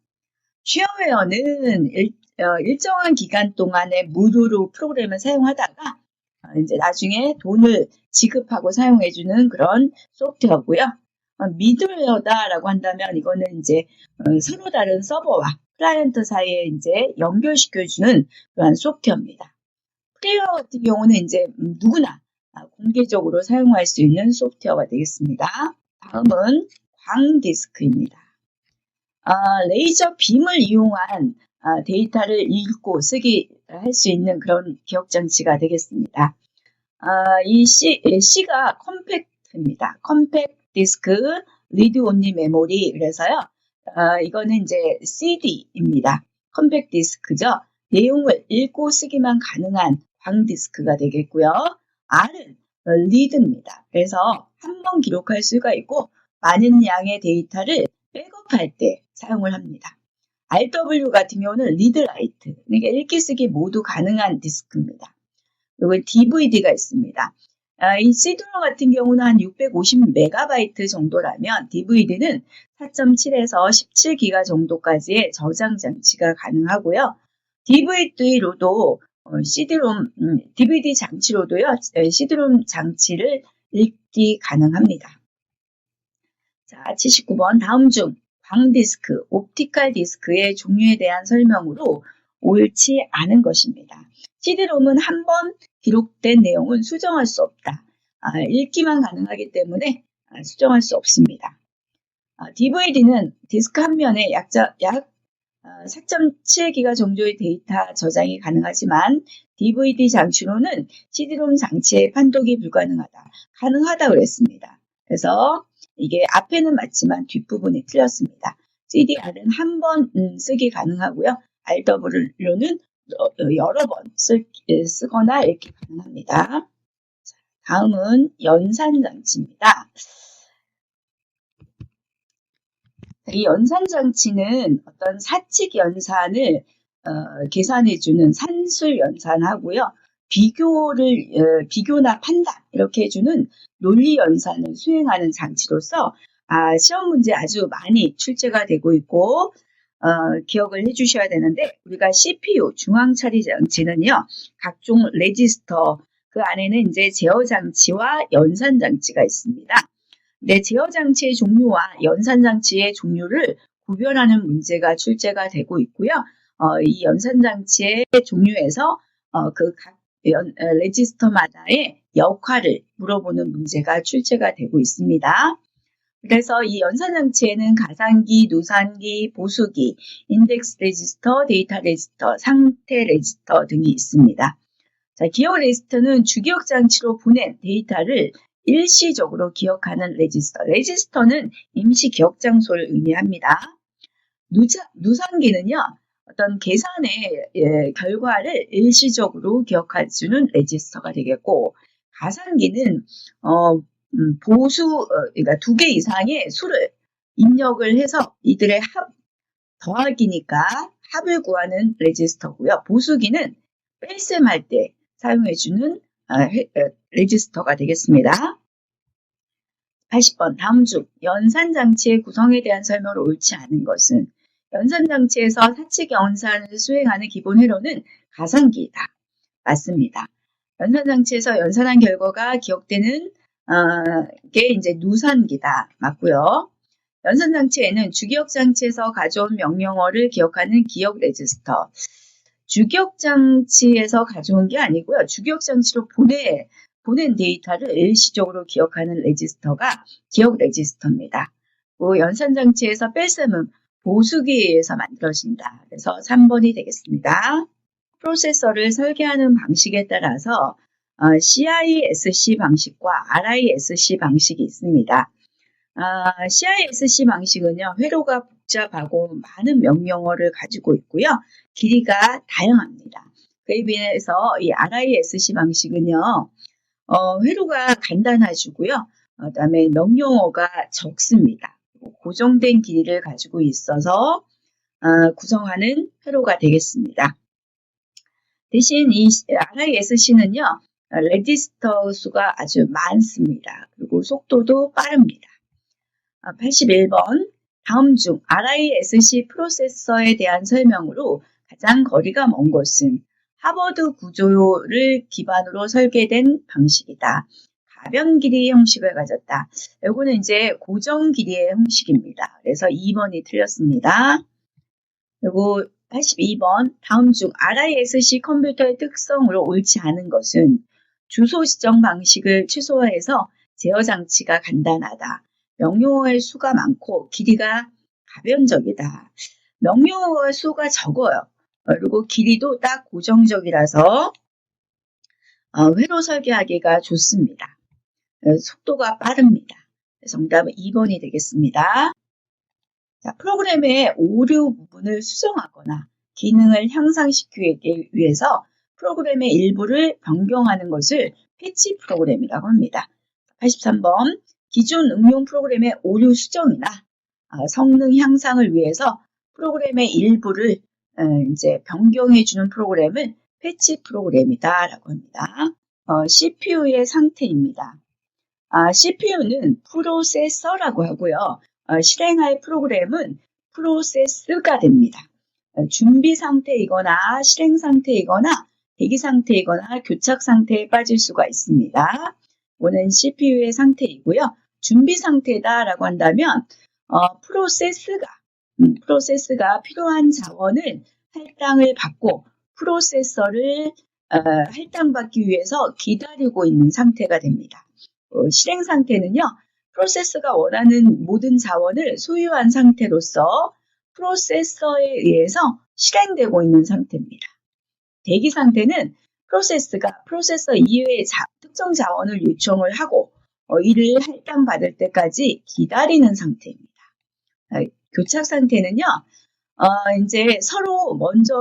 쉐어웨어는 일정한 기간 동안에 무료로 프로그램을 사용하다가 이제 나중에 돈을 지급하고 사용해주는 그런 소프트웨어고요. 미들웨어다라고 한다면 이거는 이제 서로 다른 서버와 클라이언트 사이에 이제 연결시켜주는 그런 소프트웨어입니다. 플레이어 같은 경우는 이제 누구나 공개적으로 사용할 수 있는 소프트웨어가 되겠습니다. 다음은 광디스크입니다. 레이저 빔을 이용한 데이터를 읽고 쓰기 할 수 있는 그런 기억장치가 되겠습니다. 이 C가 컴팩트입니다. 컴팩트 디스크 리드 온리 메모리 그래서요. 이거는 이제 CD입니다. 컴팩트 디스크죠. 내용을 읽고 쓰기만 가능한 광디스크가 되겠고요. R은 리드입니다. 그래서 한 번 기록할 수가 있고 많은 양의 데이터를 백업할 때 사용을 합니다. RW 같은 경우는 리드라이트, 그러니까 읽기 쓰기 모두 가능한 디스크입니다. 그리고 DVD가 있습니다. 이 CD롬 같은 경우는 한 650MB 정도라면 DVD는 4.7에서 17GB 정도까지의 저장 장치가 가능하고요. DVD로도 DVD 장치로도요, CD롬 장치를 읽기 가능합니다. 자, 79번 다음 중 광디스크, 옵티컬 디스크의 종류에 대한 설명으로 옳지 않은 것입니다. CD롬은 한 번 기록된 내용은 수정할 수 없다. 읽기만 가능하기 때문에 수정할 수 없습니다. DVD는 디스크 한 면에 약 4.7GB 정도의 데이터 저장이 가능하지만 DVD 장치로는 CD롬 장치의 판독이 불가능하다. 가능하다 그랬습니다. 그래서 이게 앞에는 맞지만 뒷부분이 틀렸습니다. CDR은 한 번 쓰기 가능하고요. RW로는 여러 번 쓰거나 읽기 가능합니다. 다음은 연산장치입니다. 이 연산장치는 어떤 사칙 연산을 계산해주는 산술 연산하고요. 비교나 판단 이렇게 해주는 논리 연산을 수행하는 장치로서 시험 문제 아주 많이 출제가 되고 있고 기억을 해주셔야 되는데 우리가 CPU 중앙 처리 장치는요 각종 레지스터 그 안에는 이제 제어 장치와 연산 장치가 있습니다. 네, 제어 장치의 종류와 연산 장치의 종류를 구별하는 문제가 출제가 되고 있고요. 이 연산장치의 종류에서 그 각 레지스터마다의 역할을 물어보는 문제가 출제가 되고 있습니다. 그래서 이 연산장치에는 가상기, 누산기, 보수기, 인덱스 레지스터, 데이터 레지스터, 상태 레지스터 등이 있습니다. 자, 기억 레지스터는 주기억 장치로 보낸 데이터를 일시적으로 기억하는 레지스터. 레지스터는 임시 기억 장소를 의미합니다. 누산기는요, 어떤 계산의 결과를 일시적으로 기억해주는 레지스터가 되겠고, 가상기는 그러니까 2개 이상의 수를 입력을 해서 이들의 더하기니까 합을 구하는 레지스터고요. 보수기는 뺄셈할 때 사용해주는 레지스터가 되겠습니다. 80번 다음 중 연산장치의 구성에 대한 설명을 옳지 않은 것은 연산장치에서 사칙 연산을 수행하는 기본 회로는 가상기이다. 맞습니다. 연산장치에서 연산한 결과가 기억되는 게 이제 누산기다. 맞고요. 연산장치에는 주기억장치에서 가져온 명령어를 기억하는 기억 레지스터. 주기억장치에서 가져온 게 아니고요. 주기억장치로 보낸 데이터를 일시적으로 기억하는 레지스터가 기억 레지스터입니다. 연산장치에서 뺄셈은 보수기에 의해서 만들어진다. 그래서 3번이 되겠습니다. 프로세서를 설계하는 방식에 따라서 CISC 방식과 RISC 방식이 있습니다. CISC 방식은요, 회로가 복잡하고 많은 명령어를 가지고 있고요. 길이가 다양합니다. 그에 비해서 이 RISC 방식은요, 회로가 간단해지고요. 그다음에 명령어가 적습니다. 고정된 길이를 가지고 있어서 구성하는 회로가 되겠습니다. 대신 이 RISC는요, 레지스터 수가 아주 많습니다. 그리고 속도도 빠릅니다. 81번 다음 중 RISC 프로세서에 대한 설명으로 가장 거리가 먼 것은 하버드 구조를 기반으로 설계된 방식이다. 가변 길이 형식을 가졌다. 이거는 이제 고정 길이의 형식입니다. 그래서 2번이 틀렸습니다. 그리고 82번 다음 중 RISC 컴퓨터의 특성으로 옳지 않은 것은 주소 지정 방식을 최소화해서 제어 장치가 간단하다. 명령어의 수가 많고 길이가 가변적이다. 명령어의 수가 적어요. 그리고 길이도 딱 고정적이라서 회로 설계하기가 좋습니다. 속도가 빠릅니다. 정답은 2번이 되겠습니다. 자, 프로그램의 오류 부분을 수정하거나 기능을 향상시키기 위해서 프로그램의 일부를 변경하는 것을 패치 프로그램이라고 합니다. 83번 기존 응용 프로그램의 오류 수정이나 성능 향상을 위해서 프로그램의 일부를 이제 변경해 주는 프로그램을 패치 프로그램이다라고 합니다. CPU의 상태입니다. CPU는 프로세서라고 하고요. 실행할 프로그램은 프로세스가 됩니다. 준비 상태이거나 실행 상태이거나 대기 상태이거나 교착 상태에 빠질 수가 있습니다. 이거는 CPU의 상태이고요. 준비 상태다라고 한다면 프로세스가 필요한 자원을 할당을 받고 프로세서를 할당받기 위해서 기다리고 있는 상태가 됩니다. 실행 상태는요. 프로세서가 원하는 모든 자원을 소유한 상태로서 프로세서에 의해서 실행되고 있는 상태입니다. 대기 상태는 프로세서 이외의 특정 자원을 요청을 하고 이를 할당받을 때까지 기다리는 상태입니다. 교착 상태는요, 이제 서로 먼저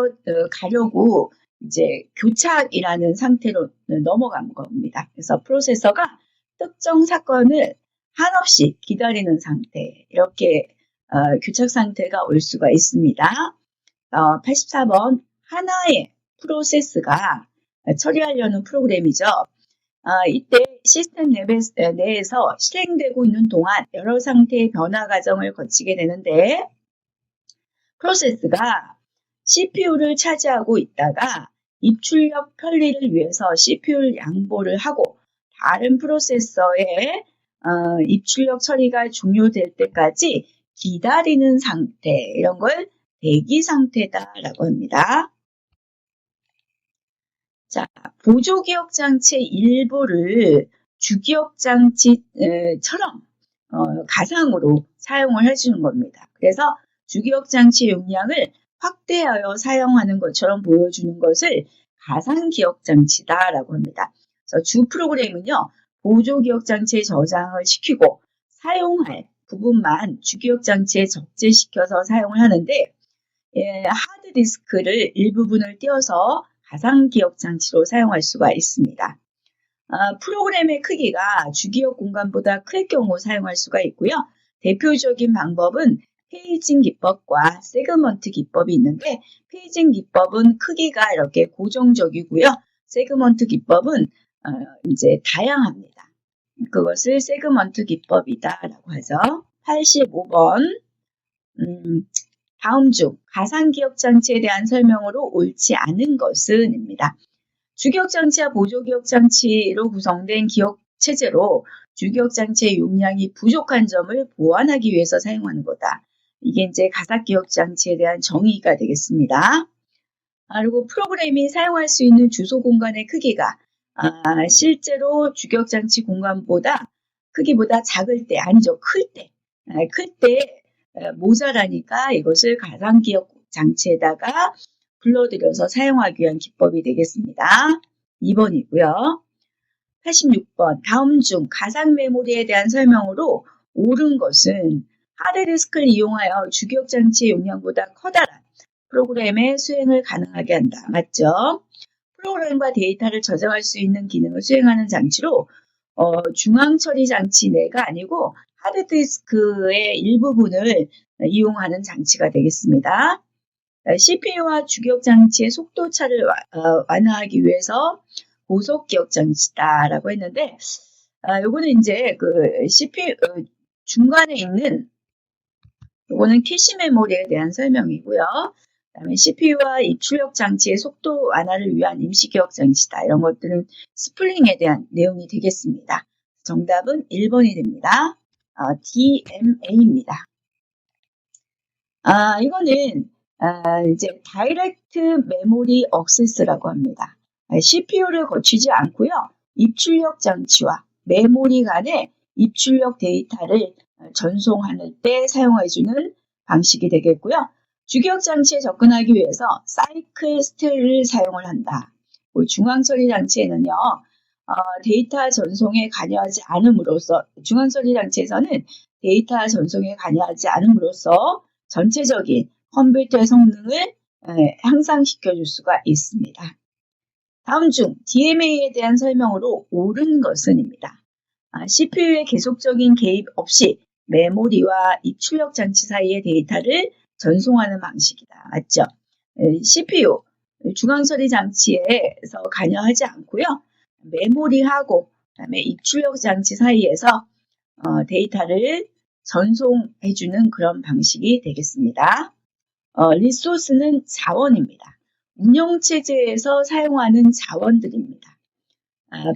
가려고 이제 교착이라는 상태로 넘어간 겁니다. 그래서 프로세서가 특정 사건을 한없이 기다리는 상태, 이렇게 교착 상태가 올 수가 있습니다. 84번 하나의 프로세스가 처리하려는 프로그램이죠. 이때 시스템 내에서 실행되고 있는 동안 여러 상태의 변화 과정을 거치게 되는데 프로세스가 CPU를 차지하고 있다가 입출력 편리를 위해서 CPU를 양보를 하고 다른 프로세서의 입출력 처리가 종료될 때까지 기다리는 상태, 이런 걸 대기 상태다라고 합니다. 자, 보조기억장치의 일부를 주기억장치처럼 가상으로 사용을 해주는 겁니다. 그래서 주기억장치 용량을 확대하여 사용하는 것처럼 보여주는 것을 가상기억장치다라고 합니다. 그래서 주 프로그램은요, 보조기억장치에 저장을 시키고 사용할 부분만 주기억장치에 적재시켜서 사용을 하는데, 하드디스크를 일부분을 띄워서 가상기억장치로 사용할 수가 있습니다. 프로그램의 크기가 주기억 공간보다 클 경우 사용할 수가 있고요. 대표적인 방법은 페이징 기법과 세그먼트 기법이 있는데, 페이징 기법은 크기가 이렇게 고정적이고요. 세그먼트 기법은 이제 다양합니다. 그것을 세그먼트 기법이다라고 하죠. 85번. 다음 중 가상기억장치에 대한 설명으로 옳지 않은 것은입니다. 주기억장치와 보조기억장치로 구성된 기억체제로 주기억장치의 용량이 부족한 점을 보완하기 위해서 사용하는 거다. 이게 이제 가상기억장치에 대한 정의가 되겠습니다. 그리고 프로그램이 사용할 수 있는 주소 공간의 크기가 실제로 주기억장치 공간보다 크기보다 작을 때, 아니죠, 클 때 모자라니까 이것을 가상기억장치에다가 불러들여서 사용하기 위한 기법이 되겠습니다. 2번이고요. 86번. 다음 중 가상 메모리에 대한 설명으로 옳은 것은 하드디스크를 이용하여 주기억장치의 용량보다 커다란 프로그램의 수행을 가능하게 한다. 맞죠? 프로그램과 데이터를 저장할 수 있는 기능을 수행하는 장치로 중앙처리 장치 내가 아니고 하드디스크의 일부분을 이용하는 장치가 되겠습니다. CPU와 주기억장치의 속도차를 완화하기 위해서 고속기억장치다라고 했는데, 요거는 이제 그 CPU 중간에 있는 요거는 캐시 메모리에 대한 설명이고요. 그다음에 CPU와 입출력 장치의 속도 완화를 위한 임시기억장치다. 이런 것들은 스플링에 대한 내용이 되겠습니다. 정답은 1번이 됩니다. DMA입니다. 이거는 이제 다이렉트 메모리 액세스라고 합니다. CPU를 거치지 않고요. 입출력 장치와 메모리 간의 입출력 데이터를 전송할 때 사용해주는 방식이 되겠고요. 주기억 장치에 접근하기 위해서 사이클 스텔을 사용을 한다. 중앙처리 장치에는요. 데이터 전송에 관여하지 않음으로써, 중앙처리 장치에서는 데이터 전송에 관여하지 않음으로써 전체적인 컴퓨터의 성능을 향상시켜줄 수가 있습니다. 다음 중 DMA에 대한 설명으로 옳은 것은입니다. CPU의 계속적인 개입 없이 메모리와 입출력 장치 사이의 데이터를 전송하는 방식이다. 맞죠? CPU, 중앙처리 장치에서 관여하지 않고요. 메모리하고 그다음에 입출력 장치 사이에서 데이터를 전송해주는 그런 방식이 되겠습니다. 리소스는 자원입니다. 운영체제에서 사용하는 자원들입니다.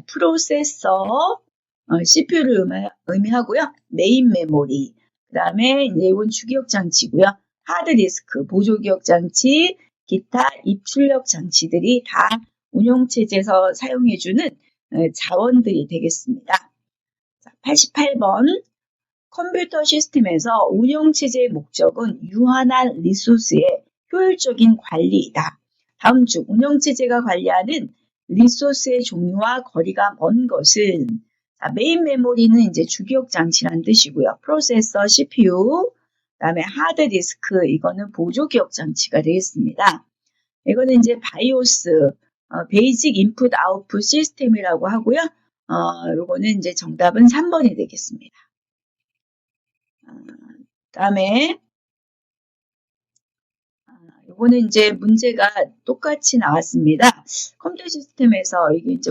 프로세서, CPU를 의미하고요. 메인 메모리, 그 다음에 이건 주기억 장치고요. 하드디스크, 보조기억 장치, 기타 입출력 장치들이 다 운영체제에서 사용해주는 자원들이 되겠습니다. 88번. 컴퓨터 시스템에서 운영체제의 목적은 유한한 리소스의 효율적인 관리이다. 다음 중 운영체제가 관리하는 리소스의 종류와 거리가 먼 것은, 메인 메모리는 이제 주기억 장치라는 뜻이고요. 프로세서, CPU, 그다음에 하드디스크, 이거는 보조기억 장치가 되겠습니다. 이거는 이제 바이오스, 베이직 인풋 아웃풋 시스템이라고 하고요. 요거는 이제 정답은 3번이 되겠습니다. 다음에 요거는 이제 문제가 똑같이 나왔습니다. 컴퓨터 시스템에서 이게 이제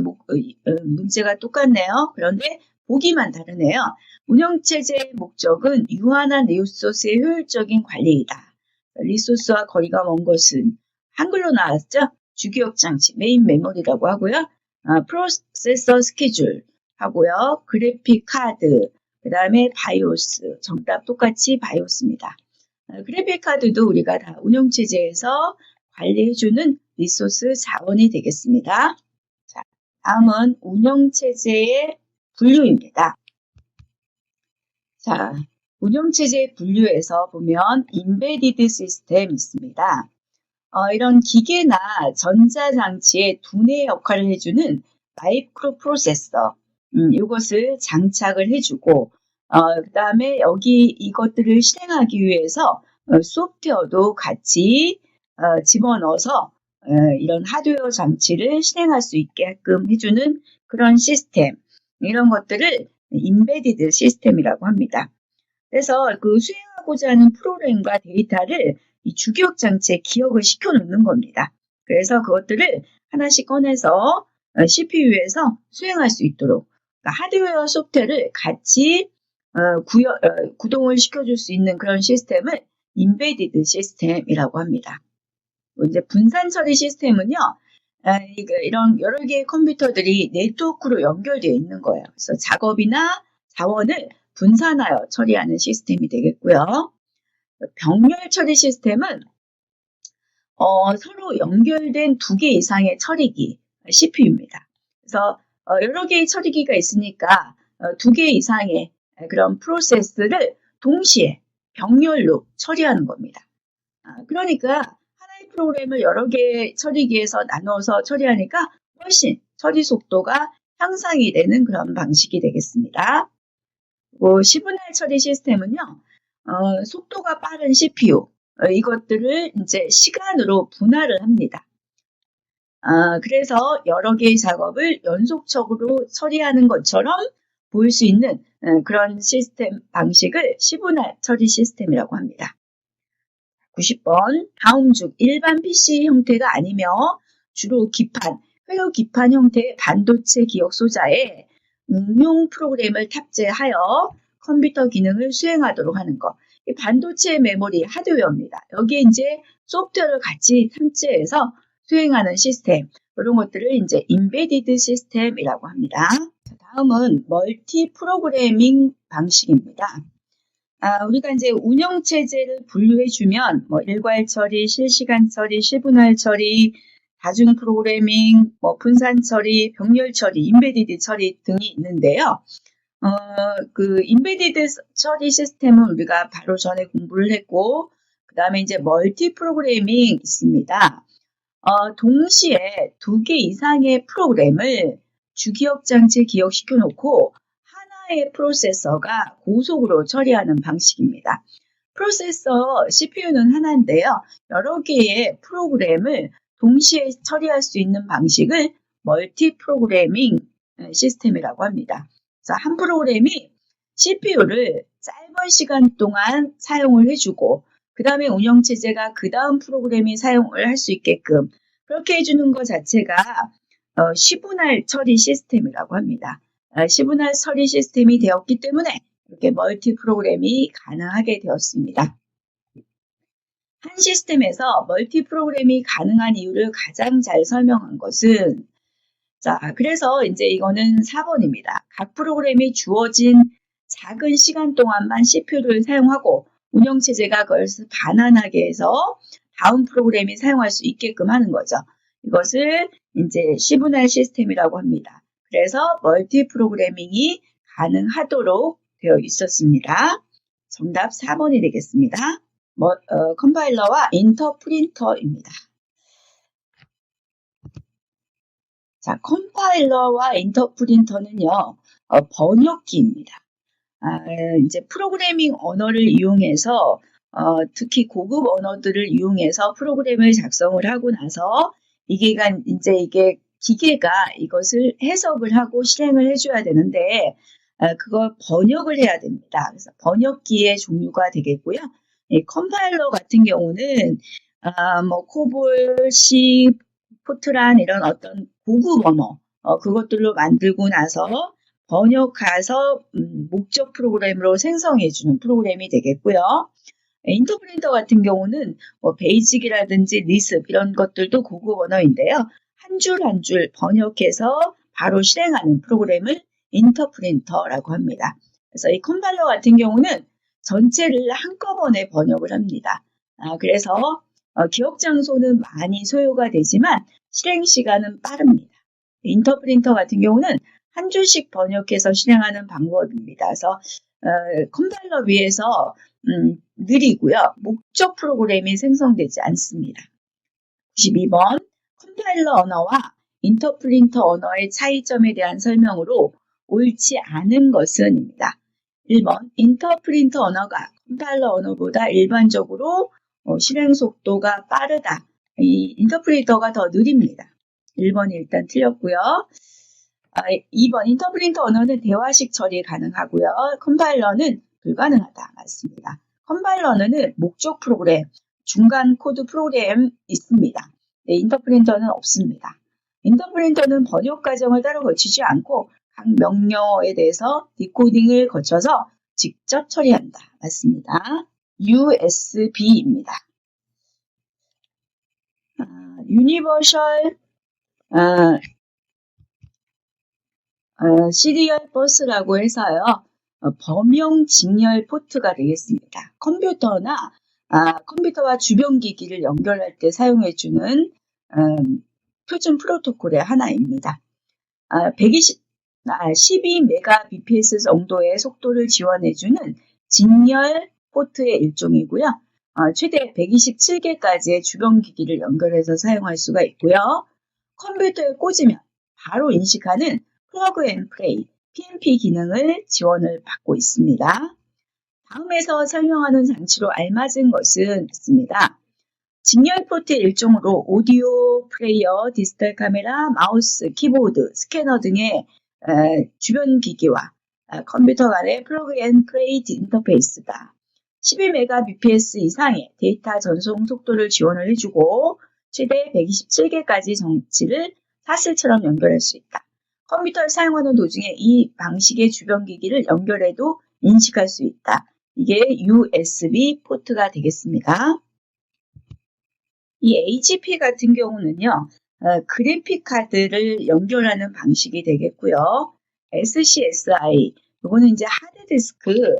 문제가 똑같네요. 그런데 보기만 다르네요. 운영체제의 목적은 유한한 리소스의 효율적인 관리이다. 리소스와 거리가 먼 것은 한글로 나왔죠. 주기억 장치, 메인 메모리라고 하고요. 프로세서 스케줄 하고요. 그래픽 카드, 그 다음에 바이오스, 정답 똑같이 바이오스입니다. 그래픽카드도 우리가 다 운영체제에서 관리해주는 리소스 자원이 되겠습니다. 자, 다음은 운영체제의 분류입니다. 자, 운영체제 분류에서 보면 인베디드 시스템 있습니다. 이런 기계나 전자장치의 두뇌 역할을 해주는 마이크로 프로세서, 이것을 장착을 해주고, 그 다음에 여기 이것들을 실행하기 위해서 소프트웨어도 같이 집어넣어서 이런 하드웨어 장치를 실행할 수 있게끔 해주는 그런 시스템, 이런 것들을 인베디드 시스템이라고 합니다. 그래서 그 수행하고자 하는 프로그램과 데이터를 이 주기억 장치에 기억을 시켜놓는 겁니다. 그래서 그것들을 하나씩 꺼내서 CPU에서 수행할 수 있도록 그러니까 하드웨어 소프트웨어를 같이 구동을 시켜줄 수 있는 그런 시스템을 인베디드 시스템이라고 합니다. 이제 분산 처리 시스템은요, 이런 여러 개의 컴퓨터들이 네트워크로 연결되어 있는 거예요. 그래서 작업이나 자원을 분산하여 처리하는 시스템이 되겠고요. 병렬 처리 시스템은 서로 연결된 2개 이상의 처리기, CPU입니다. 그래서 여러 개의 처리기가 있으니까 2개 이상의 그런 프로세스를 동시에 병렬로 처리하는 겁니다. 그러니까 하나의 프로그램을 여러 개의 처리기에서 나눠서 처리하니까 훨씬 처리 속도가 향상이 되는 그런 방식이 되겠습니다. 10분할 처리 시스템은요, 속도가 빠른 CPU, 이것들을 이제 시간으로 분할을 합니다. 그래서 여러 개의 작업을 연속적으로 처리하는 것처럼 보일 수 있는 그런 시스템 방식을 10분할 처리 시스템이라고 합니다. 90번, 다음 중 일반 PC 형태가 아니며 주로 기판, 회로 기판 형태의 반도체 기억 소자에 응용 프로그램을 탑재하여 컴퓨터 기능을 수행하도록 하는 것. 이 반도체 메모리 하드웨어입니다. 여기에 이제 소프트웨어를 같이 탑재해서 수행하는 시스템. 이런 것들을 이제 인베디드 시스템이라고 합니다. 다음은 멀티 프로그래밍 방식입니다. 우리가 이제 운영체제를 분류해주면 일괄 처리, 실시간 처리, 10분할 처리, 다중 프로그래밍, 분산 처리, 병렬 처리, 인베디드 처리 등이 있는데요. 그 인베디드 처리 시스템은 우리가 바로 전에 공부를 했고, 그 다음에 이제 멀티 프로그래밍 있습니다. 동시에 2개 이상의 프로그램을 주기억 장치에 기억시켜 놓고 하나의 프로세서가 고속으로 처리하는 방식입니다. 프로세서 CPU는 하나인데요. 여러 개의 프로그램을 동시에 처리할 수 있는 방식을 멀티 프로그래밍 시스템이라고 합니다. 그래서 한 프로그램이 CPU를 짧은 시간 동안 사용을 해주고 그 다음에 운영체제가 그 다음 프로그램이 사용을 할 수 있게끔 그렇게 해주는 것 자체가 10분할 처리 시스템이라고 합니다. 10분할 처리 시스템이 되었기 때문에 이렇게 멀티 프로그램이 가능하게 되었습니다. 한 시스템에서 멀티 프로그램이 가능한 이유를 가장 잘 설명한 것은 그래서 이제 이거는 4번입니다. 각 프로그램이 주어진 작은 시간 동안만 CPU를 사용하고 운영체제가 그걸 반환하게 해서 다음 프로그램이 사용할 수 있게끔 하는 거죠. 이것을 이제 10분할 시스템이라고 합니다. 그래서 멀티 프로그래밍이 가능하도록 되어 있었습니다. 정답 4번이 되겠습니다. 컴파일러와 인터프린터입니다. 자, 컴파일러와 인터프린터는요, 번역기입니다. 이제 프로그래밍 언어를 이용해서, 특히 고급 언어들을 이용해서 프로그램을 작성을 하고 나서, 이게 기계가 이것을 해석을 하고 실행을 해줘야 되는데, 그걸 번역을 해야 됩니다. 그래서 번역기의 종류가 되겠고요. 이 컴파일러 같은 경우는, 코볼, C, 포트란 이런 어떤 고급 언어, 그것들로 만들고 나서 번역해서 목적 프로그램으로 생성해주는 프로그램이 되겠고요. 인터프린터 같은 경우는 베이직이라든지 리습 이런 것들도 고급 언어인데요. 한 줄 한 줄 번역해서 바로 실행하는 프로그램을 인터프린터라고 합니다. 그래서 이 컴파일러 같은 경우는 전체를 한꺼번에 번역을 합니다. 그래서 기억 장소는 많이 소요가 되지만 실행 시간은 빠릅니다. 인터프린터 같은 경우는 한 줄씩 번역해서 실행하는 방법입니다. 그래서 컴파일러 위에서 느리고요. 목적 프로그램이 생성되지 않습니다. 92번 컴파일러 언어와 인터프린터 언어의 차이점에 대한 설명으로 옳지 않은 것은입니다. 1번 인터프린터 언어가 컴파일러 언어보다 일반적으로 실행 속도가 빠르다. 이 인터프리터가 더 느립니다. 1번이 일단 틀렸고요. 2번 인터프린터 언어는 대화식 처리 가능하고요. 컴파일러는 불가능하다. 맞습니다. 컴파일러 언어는 목적 프로그램, 중간 코드 프로그램 있습니다. 네, 인터프린터는 없습니다. 인터프린터는 번역 과정을 따로 거치지 않고 각 명령어에 대해서 디코딩을 거쳐서 직접 처리한다. 맞습니다. USB입니다. 유니버셜 시리얼 버스라고 해서요. 범용 직렬 포트가 되겠습니다. 컴퓨터와 주변 기기를 연결할 때 사용해주는 표준 프로토콜의 하나입니다. 12Mbps 정도의 속도를 지원해주는 직렬 포트의 일종이고요. 최대 127개까지의 주변 기기를 연결해서 사용할 수가 있고요. 컴퓨터에 꽂으면 바로 인식하는 플러그 앤 플레이, PNP 기능을 지원을 받고 있습니다. 다음에서 설명하는 장치로 알맞은 것은 있습니다. 직렬 포트의 일종으로 오디오 플레이어, 디지털 카메라, 마우스, 키보드, 스캐너 등의 주변 기기와 컴퓨터 간의 플러그 앤 플레이 인터페이스다. 12Mbps 이상의 데이터 전송 속도를 지원을 해주고 최대 127개까지 장치를 사슬처럼 연결할 수 있다. 컴퓨터를 사용하는 도중에 이 방식의 주변 기기를 연결해도 인식할 수 있다. 이게 USB 포트가 되겠습니다. 이 HP 같은 경우는요, 그래픽 카드를 연결하는 방식이 되겠고요. SCSI, 이거는 이제 하드디스크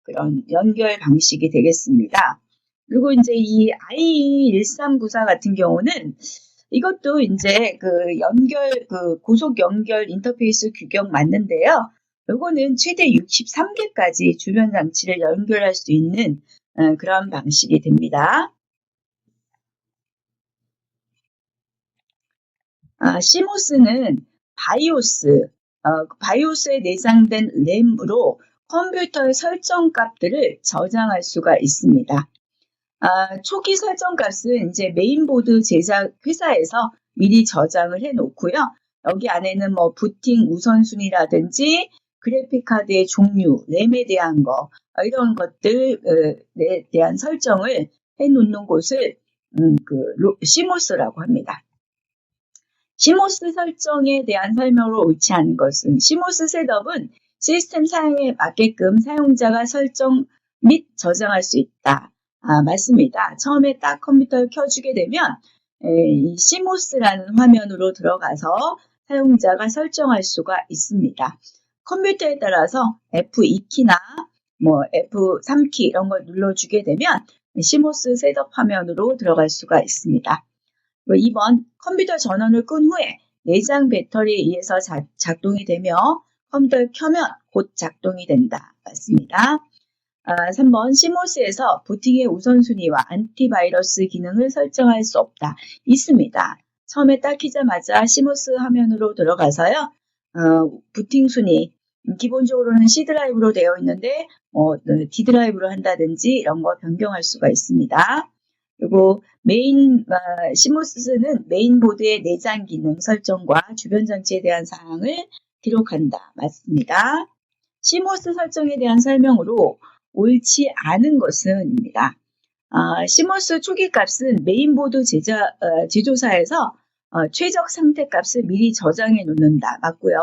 그런 연결 방식이 되겠습니다. 그리고 이제 이 i1394 같은 경우는 이것도 이제 고속 연결 인터페이스 규격 맞는데요. 이거는 최대 63개까지 주변 장치를 연결할 수 있는 그런 방식이 됩니다. CMOS는 바이오스에 내장된 램으로 컴퓨터의 설정 값들을 저장할 수가 있습니다. 초기 설정 값은 이제 메인보드 제작 회사에서 미리 저장을 해 놓고요. 여기 안에는 뭐 부팅 우선순위라든지 그래픽 카드의 종류, 램에 대한 거, 이런 것들에 대한 설정을 해 놓는 곳을 CMOS라고 합니다. CMOS 설정에 대한 설명으로 옳지 않은 것은 CMOS 셋업은 시스템 사용에 맞게끔 사용자가 설정 및 저장할 수 있다. 맞습니다. 처음에 딱 컴퓨터를 켜주게 되면 이 CMOS라는 화면으로 들어가서 사용자가 설정할 수가 있습니다. 컴퓨터에 따라서 F2키나 F3키 이런 걸 눌러주게 되면 CMOS 셋업 화면으로 들어갈 수가 있습니다. 2번 컴퓨터 전원을 끈 후에 내장 배터리에 의해서 작동이 되며 컴퓨터를 켜면 곧 작동이 된다. 맞습니다. 3번 CMOS에서 부팅의 우선순위와 안티바이러스 기능을 설정할 수 없다. 있습니다. 처음에 딱 키자마자 CMOS 화면으로 들어가서요. 부팅 순위 기본적으로는 C 드라이브로 되어 있는데 D 드라이브로 한다든지 이런 거 변경할 수가 있습니다. 그리고 CMOS는 메인보드의 내장 기능 설정과 주변 장치에 대한 사항을 기록한다. 맞습니다. CMOS 설정에 대한 설명으로 옳지 않은 것은입니다. CMOS 초기 값은 메인보드 제조사에서 최적 상태 값을 미리 저장해 놓는다. 맞고요.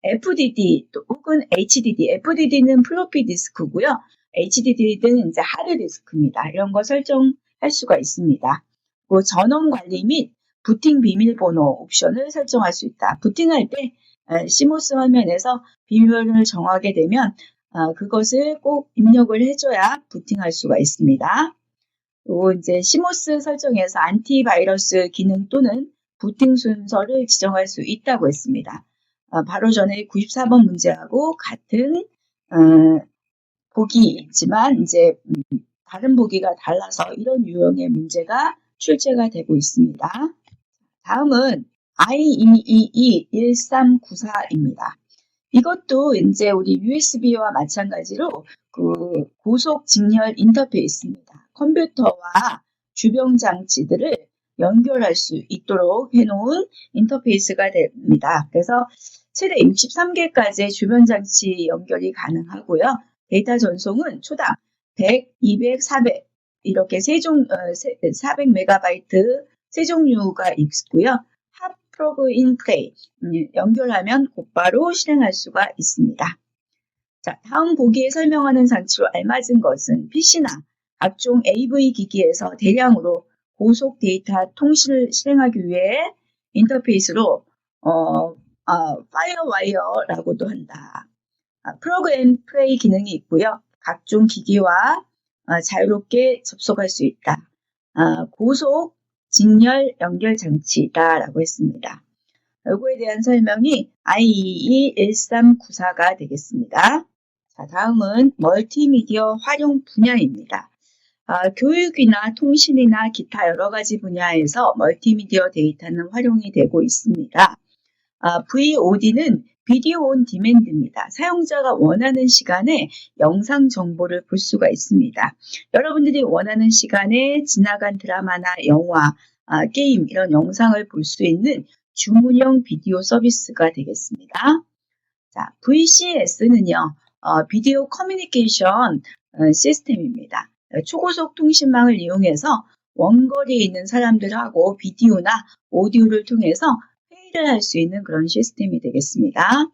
FDD 혹은 HDD, FDD는 플로피 디스크고요. HDD는 이제 하드 디스크입니다. 이런 거 설정할 수가 있습니다. 그리고 전원 관리 및 부팅 비밀번호 옵션을 설정할 수 있다. 부팅할 때 CMOS 화면에서 비밀번호를 정하게 되면 그것을 꼭 입력을 해줘야 부팅할 수가 있습니다. 또 이제 CMOS 설정에서 안티바이러스 기능 또는 부팅 순서를 지정할 수 있다고 했습니다. 바로 전에 94번 문제하고 같은 보기 있지만 이제 다른 보기가 달라서 이런 유형의 문제가 출제가 되고 있습니다. 다음은 IEEE1394입니다. 이것도 이제 우리 USB와 마찬가지로 그 고속 직렬 인터페이스입니다. 컴퓨터와 주변 장치들을 연결할 수 있도록 해놓은 인터페이스가 됩니다. 그래서 최대 63개까지의 주변 장치 연결이 가능하고요. 데이터 전송은 초당 100, 200, 400 이렇게 400MB 세 종류가 있고요. 핫 플러그인 플레이 연결하면 곧바로 실행할 수가 있습니다. 자, 다음 보기에 설명하는 장치로 알맞은 것은 PC나 각종 AV 기기에서 대량으로 고속 데이터 통신을 실행하기 위해 인터페이스로 파이어와이어라고도 한다. 플러그 앤 플레이 기능이 있고요. 각종 기기와 자유롭게 접속할 수 있다. 고속 직렬 연결 장치다라고 했습니다. 이거에 대한 설명이 IEEE1394가 되겠습니다. 자, 다음은 멀티미디어 활용 분야입니다. 교육이나 통신이나 기타 여러 가지 분야에서 멀티미디어 데이터는 활용이 되고 있습니다. VOD는 비디오 온 디맨드입니다. 사용자가 원하는 시간에 영상 정보를 볼 수가 있습니다. 여러분들이 원하는 시간에 지나간 드라마나 영화, 게임 이런 영상을 볼 수 있는 주문형 비디오 서비스가 되겠습니다. 자, VCS는요, 비디오 커뮤니케이션 시스템입니다. 초고속 통신망을 이용해서 원거리에 있는 사람들하고 비디오나 오디오를 통해서 회의를 할 수 있는 그런 시스템이 되겠습니다.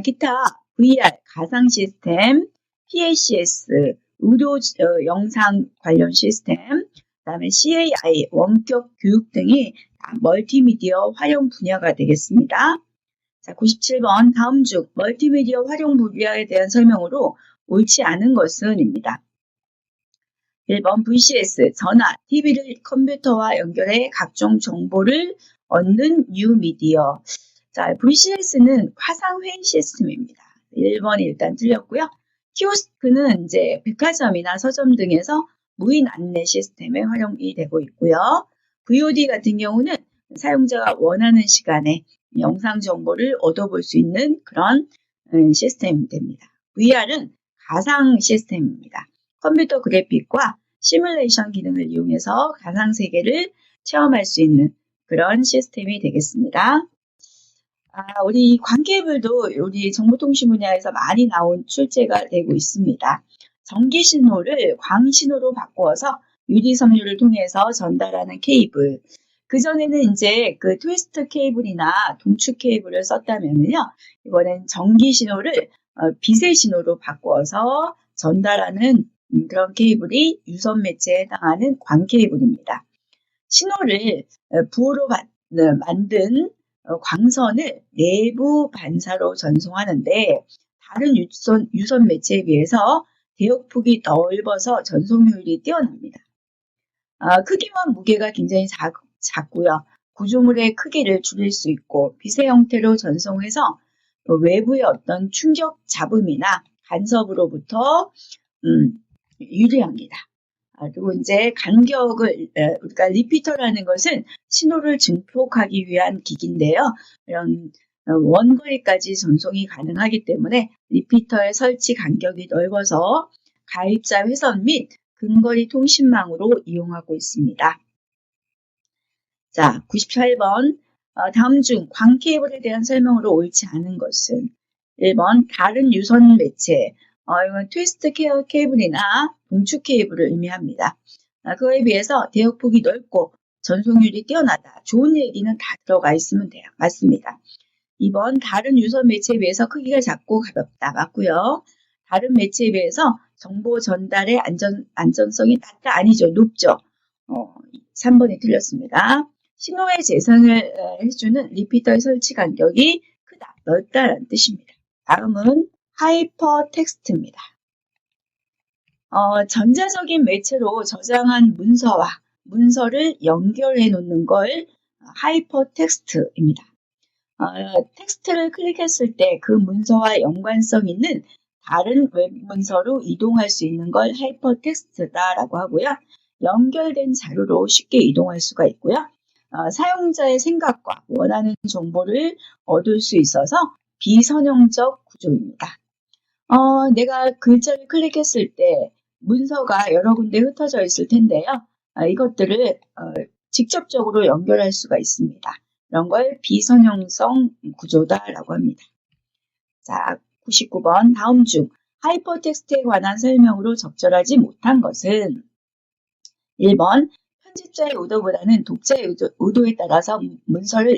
기타 VR 가상 시스템, PACS 의료 영상 관련 시스템, 그다음에 CAI 원격 교육 등이 멀티미디어 활용 분야가 되겠습니다. 자, 97번 다음 중 멀티미디어 활용 분야에 대한 설명으로 옳지 않은 것은입니다. 1번 VCS, 전화, TV를 컴퓨터와 연결해 각종 정보를 얻는 뉴미디어. 자, VCS는 화상회의 시스템입니다. 1번이 일단 틀렸고요. 키오스크는 이제 백화점이나 서점 등에서 무인 안내 시스템에 활용이 되고 있고요. VOD 같은 경우는 사용자가 원하는 시간에 영상 정보를 얻어볼 수 있는 그런 시스템이 됩니다. VR은 가상 시스템입니다. 컴퓨터 그래픽과 시뮬레이션 기능을 이용해서 가상 세계를 체험할 수 있는 그런 시스템이 되겠습니다. 우리 관케이블도 우리 정보통신 분야에서 많이 나온 출제가 되고 있습니다. 전기 신호를 광신호로 바꾸어서 유리 섬유를 통해서 전달하는 케이블. 그전에는 이제 그 트위스트 케이블이나 동축 케이블을 썼다면요. 이번엔 전기 신호를 비세 신호로 바꾸어서 전달하는 그런 케이블이 유선 매체에 해당하는 광 케이블입니다. 신호를 부호로 만든 광선을 내부 반사로 전송하는데 다른 유선 매체에 비해서 대역폭이 넓어서 전송효율이 뛰어납니다. 크기와 무게가 굉장히 작고요. 구조물의 크기를 줄일 수 있고 비세 형태로 전송해서 외부의 어떤 충격 잡음이나 간섭으로부터 유리합니다. 그리고 이제 간격을 우리가 리피터라는 것은 신호를 증폭하기 위한 기기인데요. 이런 원거리까지 전송이 가능하기 때문에 리피터의 설치 간격이 넓어서 가입자 회선 및 근거리 통신망으로 이용하고 있습니다. 자, 98번 다음 중 광 케이블에 대한 설명으로 옳지 않은 것은 1번 다른 유선 매체 이건 트위스트 케이블이나 동축 케이블을 의미합니다. 그거에 비해서 대역폭이 넓고 전송률이 뛰어나다. 좋은 얘기는 다 들어가 있으면 돼요. 맞습니다. 2번 다른 유선 매체에 비해서 크기가 작고 가볍다. 맞고요. 다른 매체에 비해서 정보 전달의 안전성이 낮다. 아니죠. 높죠. 3번이 틀렸습니다. 신호의 재생을 해주는 리피터의 설치 간격이 크다. 넓다라는 뜻입니다. 다음은 하이퍼텍스트입니다. 전자적인 매체로 저장한 문서를 연결해 놓는 걸 하이퍼텍스트입니다. 텍스트를 클릭했을 때 그 문서와 연관성 있는 다른 웹 문서로 이동할 수 있는 걸 하이퍼텍스트다라고 하고요. 연결된 자료로 쉽게 이동할 수가 있고요. 사용자의 생각과 원하는 정보를 얻을 수 있어서 비선형적 구조입니다. 내가 글자를 클릭했을 때 문서가 여러 군데 흩어져 있을 텐데요. 이것들을 직접적으로 연결할 수가 있습니다. 이런 걸 비선형성 구조다라고 합니다. 자, 99번 다음 중 하이퍼텍스트에 관한 설명으로 적절하지 못한 것은 1번 편집자의 의도보다는 독자의 의도에 따라서 문서를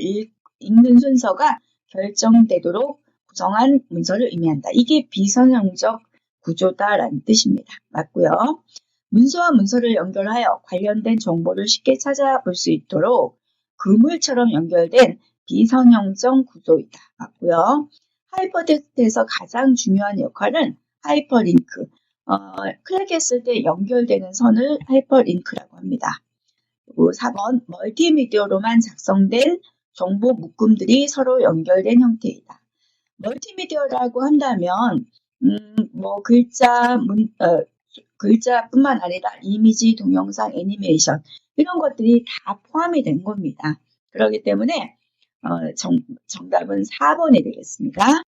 읽는 순서가 결정되도록 구성한 문서를 의미한다. 이게 비선형적 구조다라는 뜻입니다. 맞고요. 문서와 문서를 연결하여 관련된 정보를 쉽게 찾아볼 수 있도록 그물처럼 연결된 비선형적 구조이다. 맞고요. 하이퍼텍스트에서 가장 중요한 역할은 하이퍼링크. 클릭했을 때 연결되는 선을 하이퍼링크라고 합니다. 그리고 4번 멀티미디어로만 작성된 정보 묶음들이 서로 연결된 형태이다. 멀티미디어라고 한다면 글자뿐만 아니라 이미지, 동영상, 애니메이션 이런 것들이 다 포함이 된 겁니다. 그렇기 때문에 정답은 4번이 되겠습니다.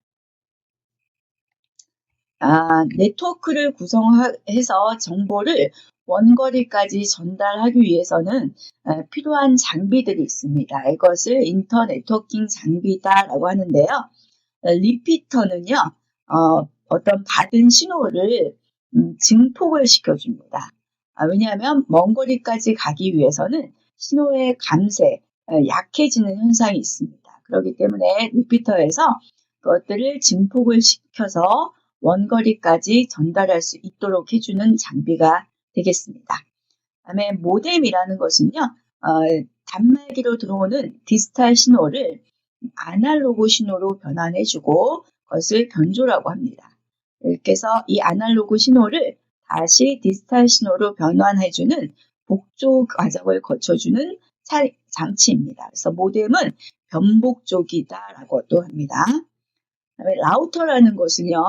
네트워크를 구성해서 정보를 원거리까지 전달하기 위해서는 필요한 장비들이 있습니다. 이것을 인터네트워킹 장비다라고 하는데요. 리피터는요, 어떤 받은 신호를 증폭을 시켜줍니다. 왜냐하면 먼 거리까지 가기 위해서는 신호의 감쇄, 약해지는 현상이 있습니다. 그렇기 때문에 리피터에서 그것들을 증폭을 시켜서 원거리까지 전달할 수 있도록 해주는 장비가 되겠습니다. 그다음에 모뎀이라는 것은요, 단말기로 들어오는 디지털 신호를 아날로그 신호로 변환해주고 그것을 변조라고 합니다. 이렇게 해서 이 아날로그 신호를 다시 디지털 신호로 변환해주는 복조 과정을 거쳐주는 장치입니다. 그래서 모뎀은 변복조기다라고도 합니다. 그다음에 라우터라는 것은요,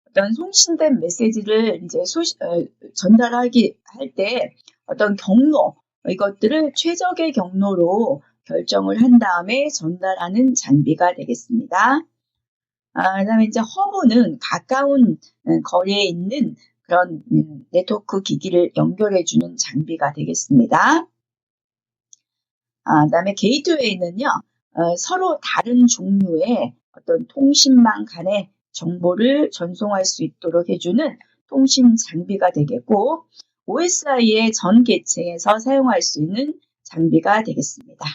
어떤 송신된 메시지를 이제 전달하기 할 때 어떤 경로, 이것들을 최적의 경로로 결정을 한 다음에 전달하는 장비가 되겠습니다. 그다음에 이제 허브는 가까운 거리에 있는 그런 네트워크 기기를 연결해주는 장비가 되겠습니다. 그다음에 게이트웨이는요, 서로 다른 종류의 어떤 통신망 간의 정보를 전송할 수 있도록 해주는 통신 장비가 되겠고, OSI의 전 계층에서 사용할 수 있는 장비가 되겠습니다.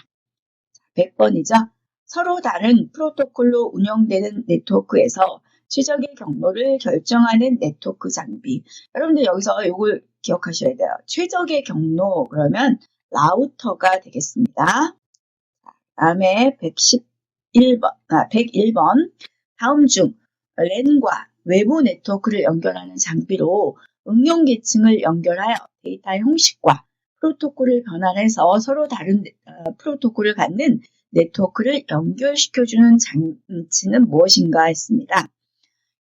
100번이죠. 서로 다른 프로토콜로 운영되는 네트워크에서 최적의 경로를 결정하는 네트워크 장비. 여러분들 여기서 이걸 기억하셔야 돼요. 최적의 경로 그러면 라우터가 되겠습니다. 다음에 101번 다음 중 랜과 외부 네트워크를 연결하는 장비로 응용 계층을 연결하여 데이터 형식과 프로토콜을 변환해서 서로 다른 프로토콜을 갖는 네트워크를 연결시켜주는 장치는 무엇인가 했습니다.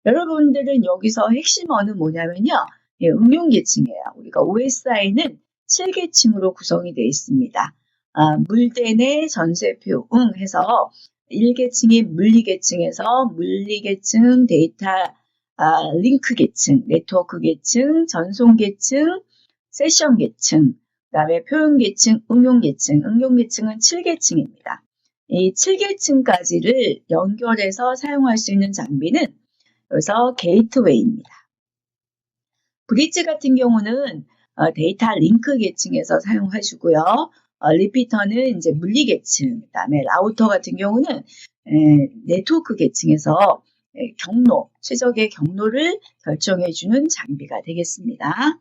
여러분들은 여기서 핵심어는 뭐냐면요. 응용 계층이에요. 우리가 OSI는 7계층으로 구성이 되어 있습니다. 물대내 전세표 해서 1계층이 물리계층에서 물리계층, 데이터 링크 계층, 네트워크 계층, 전송 계층, 세션 계층, 그 다음에 표현 계층, 응용 계층, 응용 계층은 7계층입니다. 이 7계층까지를 연결해서 사용할 수 있는 장비는 여기서 게이트웨이입니다. 브릿지 같은 경우는 데이터 링크 계층에서 사용하시고요. 리피터는 이제 물리 계층, 그다음에 라우터 같은 경우는 네트워크 계층에서 경로, 최적의 경로를 결정해주는 장비가 되겠습니다.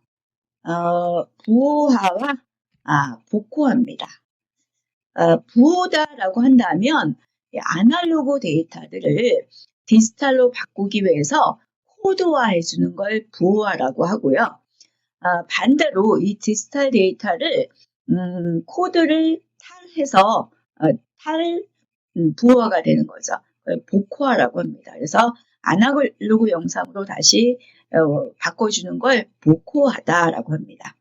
부호화와 복호화입니다. 부호다라고 한다면 아날로그 데이터들을 디지털로 바꾸기 위해서 코드화해 주는 걸 부호화라고 하고요. 반대로 이 디지털 데이터를 코드를 탈해서 부호화가 되는 거죠. 복호화라고 합니다. 그래서 아날로그 영상으로 다시 바꿔주는 걸 복호하다라고 합니다.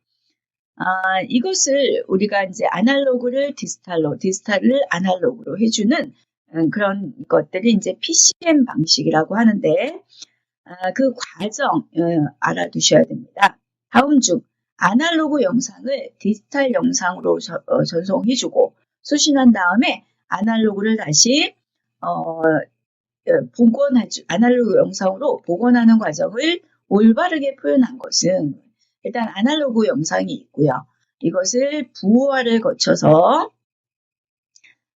이것을 우리가 이제 아날로그를 디지털로, 디지털을 아날로그로 해주는 그런 것들이 이제 PCM 방식이라고 하는데, 그 과정 알아두셔야 됩니다. 다음 중 아날로그 영상을 디지털 영상으로 전송해주고 수신한 다음에 아날로그를 다시 아날로그 영상으로 복원하는 과정을 올바르게 표현한 것은 일단 아날로그 영상이 있고요. 이것을 부호화를 거쳐서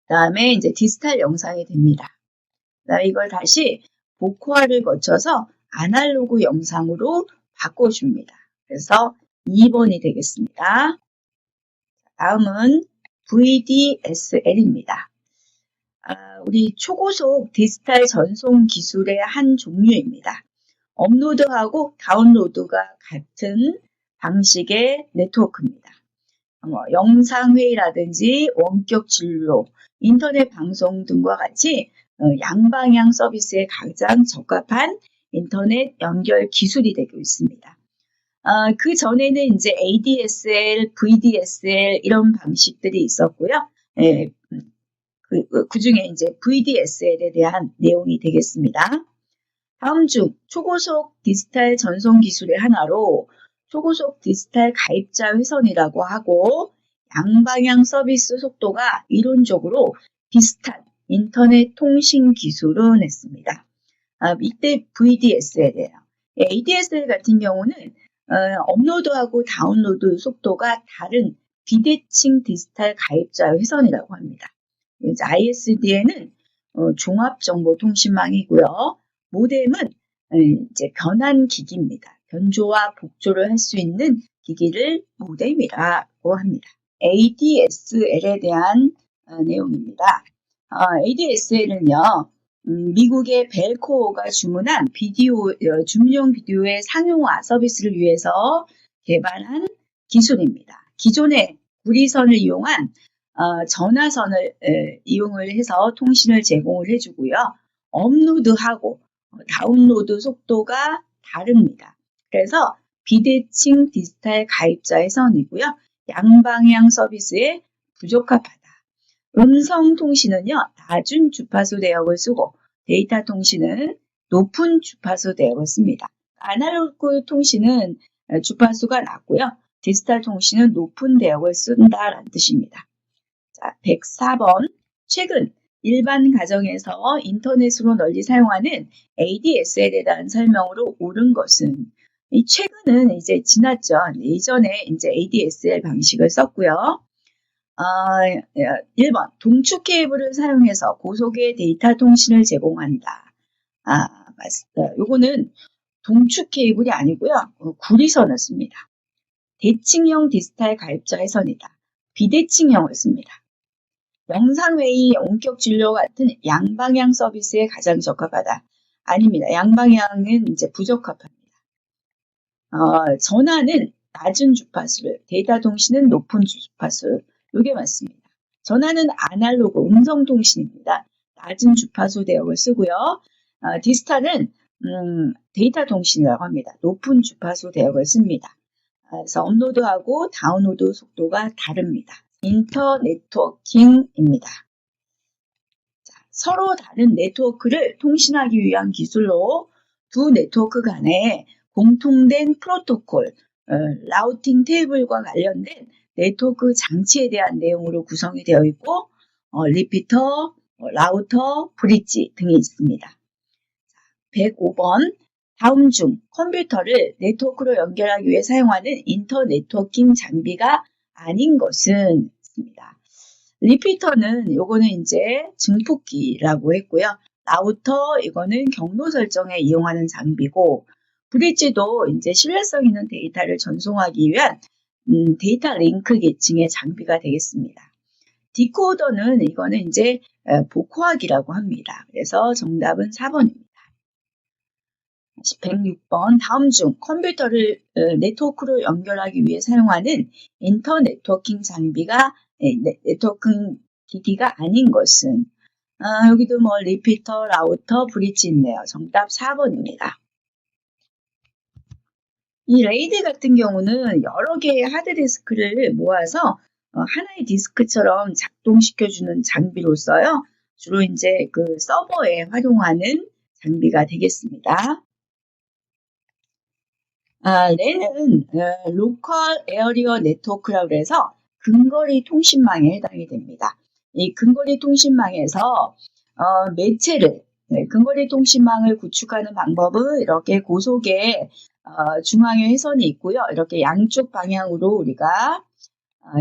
그다음에 이제 디지털 영상이 됩니다. 그다음에 이걸 다시 복호화를 거쳐서 아날로그 영상으로 바꿔줍니다. 그래서 2번이 되겠습니다. 다음은 VDSL입니다. 우리 초고속 디지털 전송 기술의 한 종류입니다. 업로드하고 다운로드가 같은 방식의 네트워크입니다. 영상회의라든지 원격 진료, 인터넷 방송 등과 같이 양방향 서비스에 가장 적합한 인터넷 연결 기술이 되고 있습니다. 그 전에는 이제 ADSL, VDSL 이런 방식들이 있었고요. 그 중에 이제 VDSL에 대한 내용이 되겠습니다. 다음 중 초고속 디지털 전송 기술의 하나로 초고속 디지털 가입자 회선이라고 하고 양방향 서비스 속도가 이론적으로 비슷한 인터넷 통신 기술은 했습니다. 이때 VDSL이에요. ADSL 같은 경우는 업로드하고 다운로드 속도가 다른 비대칭 디지털 가입자 회선이라고 합니다. ISDN은 종합정보통신망이고요. 모뎀은 이제 변환 기기입니다. 변조와 복조를 할 수 있는 기기를 모뎀이라고 합니다. ADSL에 대한 내용입니다. ADSL은요, 미국의 벨코어가 주문한 주문용 비디오의 상용화 서비스를 위해서 개발한 기술입니다. 기존의 구리선을 이용한 전화선을 이용을 해서 통신을 제공을 해주고요. 업로드하고 다운로드 속도가 다릅니다. 그래서 비대칭 디지털 가입자 회선이고요. 양방향 서비스에 부적합하다. 음성 통신은요, 낮은 주파수 대역을 쓰고 데이터 통신은 높은 주파수 대역을 씁니다. 아날로그 통신은 주파수가 낮고요. 디지털 통신은 높은 대역을 쓴다라는 뜻입니다. 자, 104번. 최근 일반 가정에서 인터넷으로 널리 사용하는 ADSL에 대한 설명으로 옳은 것은 이 최근은 이제 지났죠. 예전에 이제 ADSL 방식을 썼고요. 1번. 동축 케이블을 사용해서 고속의 데이터 통신을 제공한다. 맞습니다. 요거는 동축 케이블이 아니고요. 구리선을 씁니다. 대칭형 디지털 가입자 회선이다. 비대칭형을 씁니다. 영상회의, 원격 진료 같은 양방향 서비스에 가장 적합하다. 아닙니다. 양방향은 이제 부적합합니다. 전화는 낮은 주파수를, 데이터 통신은 높은 주파수를, 이게 맞습니다. 전화는 아날로그 음성 통신입니다. 낮은 주파수 대역을 쓰고요. 디지털은 데이터 통신이라고 합니다. 높은 주파수 대역을 씁니다. 그래서 업로드하고 다운로드 속도가 다릅니다. 인터네트워킹입니다. 서로 다른 네트워크를 통신하기 위한 기술로 두 네트워크 간에 공통된 프로토콜, 라우팅 테이블과 관련된 네트워크 장치에 대한 내용으로 구성이 되어 있고 리피터, 라우터, 브릿지 등이 있습니다. 105번. 다음 중 컴퓨터를 네트워크로 연결하기 위해 사용하는 인터네트워킹 장비가 아닌 것은 있습니다. 리피터는 요거는 이제 증폭기라고 했고요. 라우터 이거는 경로 설정에 이용하는 장비고 브릿지도 이제 신뢰성 있는 데이터를 전송하기 위한 데이터 링크 계층의 장비가 되겠습니다. 디코더는 이거는 이제 복호하기라고 합니다. 그래서 정답은 4번입니다. 106번 다음 중 컴퓨터를 네트워크로 연결하기 위해 사용하는 인터 네트워킹 장비가 네트워킹 기기가 아닌 것은 여기도 뭐 리피터, 라우터, 브릿지 있네요. 정답 4번입니다. 이 레이드 같은 경우는 여러 개의 하드디스크를 모아서 하나의 디스크처럼 작동시켜주는 장비로서요. 주로 이제 그 서버에 활용하는 장비가 되겠습니다. 랜은 로컬 에어리어 네트워크라고 해서 근거리 통신망에 해당이 됩니다. 이 근거리 통신망에서 매체를 근거리 통신망을 구축하는 방법은 이렇게 고속의 중앙에 회선이 있고요. 이렇게 양쪽 방향으로 우리가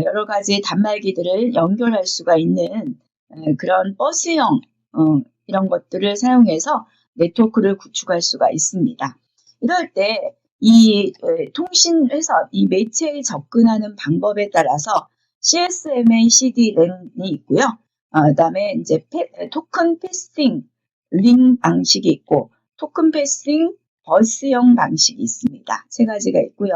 여러 가지 단말기들을 연결할 수가 있는 그런 버스형 이런 것들을 사용해서 네트워크를 구축할 수가 있습니다. 이럴 때 이 통신회선, 이 매체에 접근하는 방법에 따라서 CSMA, CD-RAN이 있고요. 그다음에 이제 토큰 패싱 링 방식이 있고 토큰 패싱 버스형 방식이 있습니다. 세 가지가 있고요.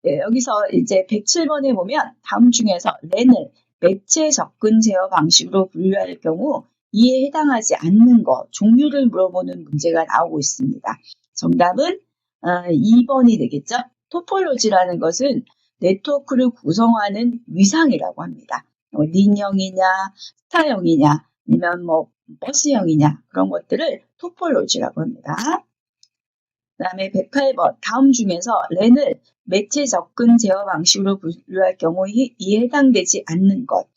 여기서 이제 107번에 보면 다음 중에서 랜을 매체 접근 제어 방식으로 분류할 경우 이에 해당하지 않는 것, 종류를 물어보는 문제가 나오고 있습니다. 정답은 2번이 되겠죠. 토폴로지라는 것은 네트워크를 구성하는 위상이라고 합니다. 린형이냐, 스타형이냐, 아니면 뭐 버스형이냐 그런 것들을 토폴로지라고 합니다. 그 다음에 108번 다음 중에서 랜을 매체 접근 제어 방식으로 분류할 경우 이에 해당되지 않는 것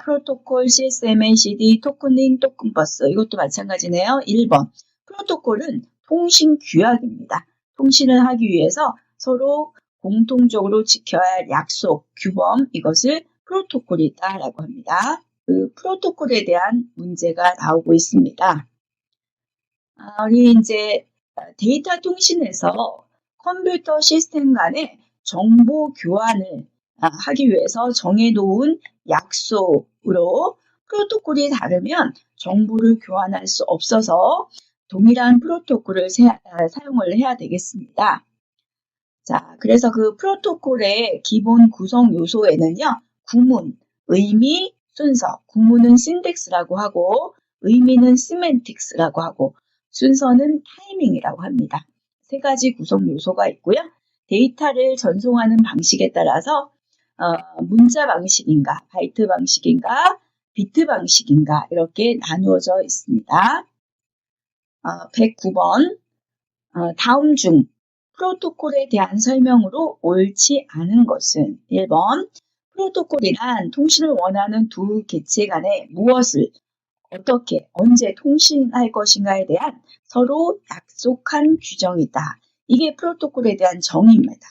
프로토콜, CSMA, CD, 토큰링, 토큰버스 이것도 마찬가지네요. 1번 프로토콜은 통신 규약입니다. 통신을 하기 위해서 서로 공통적으로 지켜야 할 약속, 규범 이것을 프로토콜이다라고 합니다. 그 프로토콜에 대한 문제가 나오고 있습니다. 우리 이제 데이터 통신에서 컴퓨터 시스템 간의 정보 교환을 하기 위해서 정해놓은 약속으로 프로토콜이 다르면 정보를 교환할 수 없어서 동일한 프로토콜을 사용을 해야 되겠습니다. 자, 그래서 그 프로토콜의 기본 구성 요소에는요, 구문, 의미, 순서, 구문은 신텍스라고 하고, 의미는 시멘틱스라고 하고, 순서는 타이밍이라고 합니다. 세 가지 구성 요소가 있고요. 데이터를 전송하는 방식에 따라서 문자 방식인가, 바이트 방식인가, 비트 방식인가 이렇게 나누어져 있습니다. 109번 다음 중 프로토콜에 대한 설명으로 옳지 않은 것은 1번 프로토콜이란 통신을 원하는 두 개체 간에 무엇을 어떻게 언제 통신할 것인가에 대한 서로 약속한 규정이다. 이게 프로토콜에 대한 정의입니다.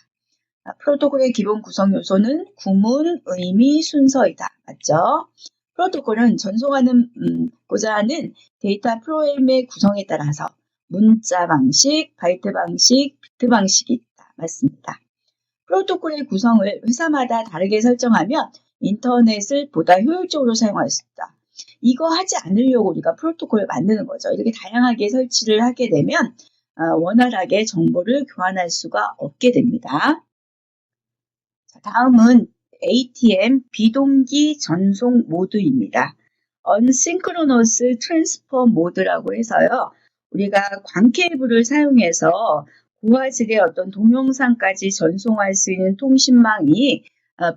프로토콜의 기본 구성 요소는 구문, 의미, 순서이다. 맞죠? 프로토콜은 전송하고자 하는 데이터 프로그램의 구성에 따라서 문자 방식, 바이트 방식, 비트 방식이 있다. 맞습니다. 프로토콜의 구성을 회사마다 다르게 설정하면 인터넷을 보다 효율적으로 사용할 수 있다. 이거 하지 않으려고 우리가 프로토콜을 만드는 거죠. 이렇게 다양하게 설치를 하게 되면 원활하게 정보를 교환할 수가 없게 됩니다. 자, 다음은 ATM 비동기 전송 모드입니다. Unsynchronous Transfer Mode라고 해서요. 우리가 광케이블을 사용해서 고화질의 어떤 동영상까지 전송할 수 있는 통신망이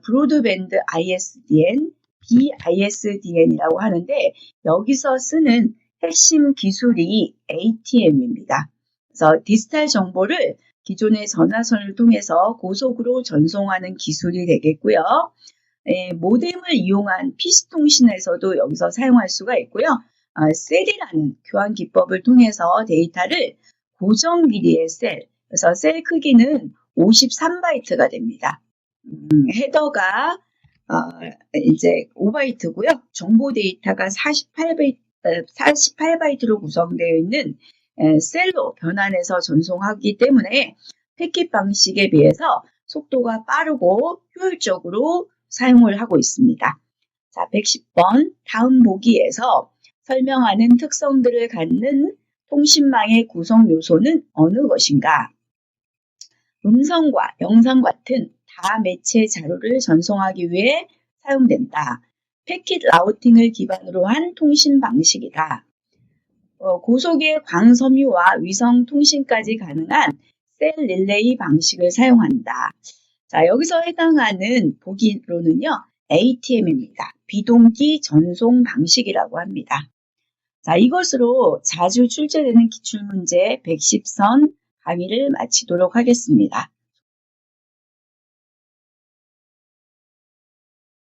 브로드밴드 ISDN, BISDN이라고 하는데 여기서 쓰는 핵심 기술이 ATM입니다. 그래서 디지털 정보를 기존의 전화선을 통해서 고속으로 전송하는 기술이 되겠고요. 모뎀을 이용한 PC통신에서도 여기서 사용할 수가 있고요. 셀이라는 교환 기법을 통해서 데이터를 고정 길이의 셀, 그래서 셀 크기는 53바이트가 됩니다. 헤더가 이제 5바이트고요. 정보 데이터가 48바이트로 구성되어 있는 셀로 변환해서 전송하기 때문에 패킷 방식에 비해서 속도가 빠르고 효율적으로 사용을 하고 있습니다. 자, 110번 다음 보기에서 설명하는 특성들을 갖는 통신망의 구성 요소는 어느 것인가? 음성과 영상 같은 다매체 자료를 전송하기 위해 사용된다. 패킷 라우팅을 기반으로 한 통신 방식이다. 고속의 광섬유와 위성 통신까지 가능한 셀 릴레이 방식을 사용한다. 자, 여기서 해당하는 보기로는요, ATM입니다. 비동기 전송 방식이라고 합니다. 자, 이것으로 자주 출제되는 기출문제 110선 강의를 마치도록 하겠습니다.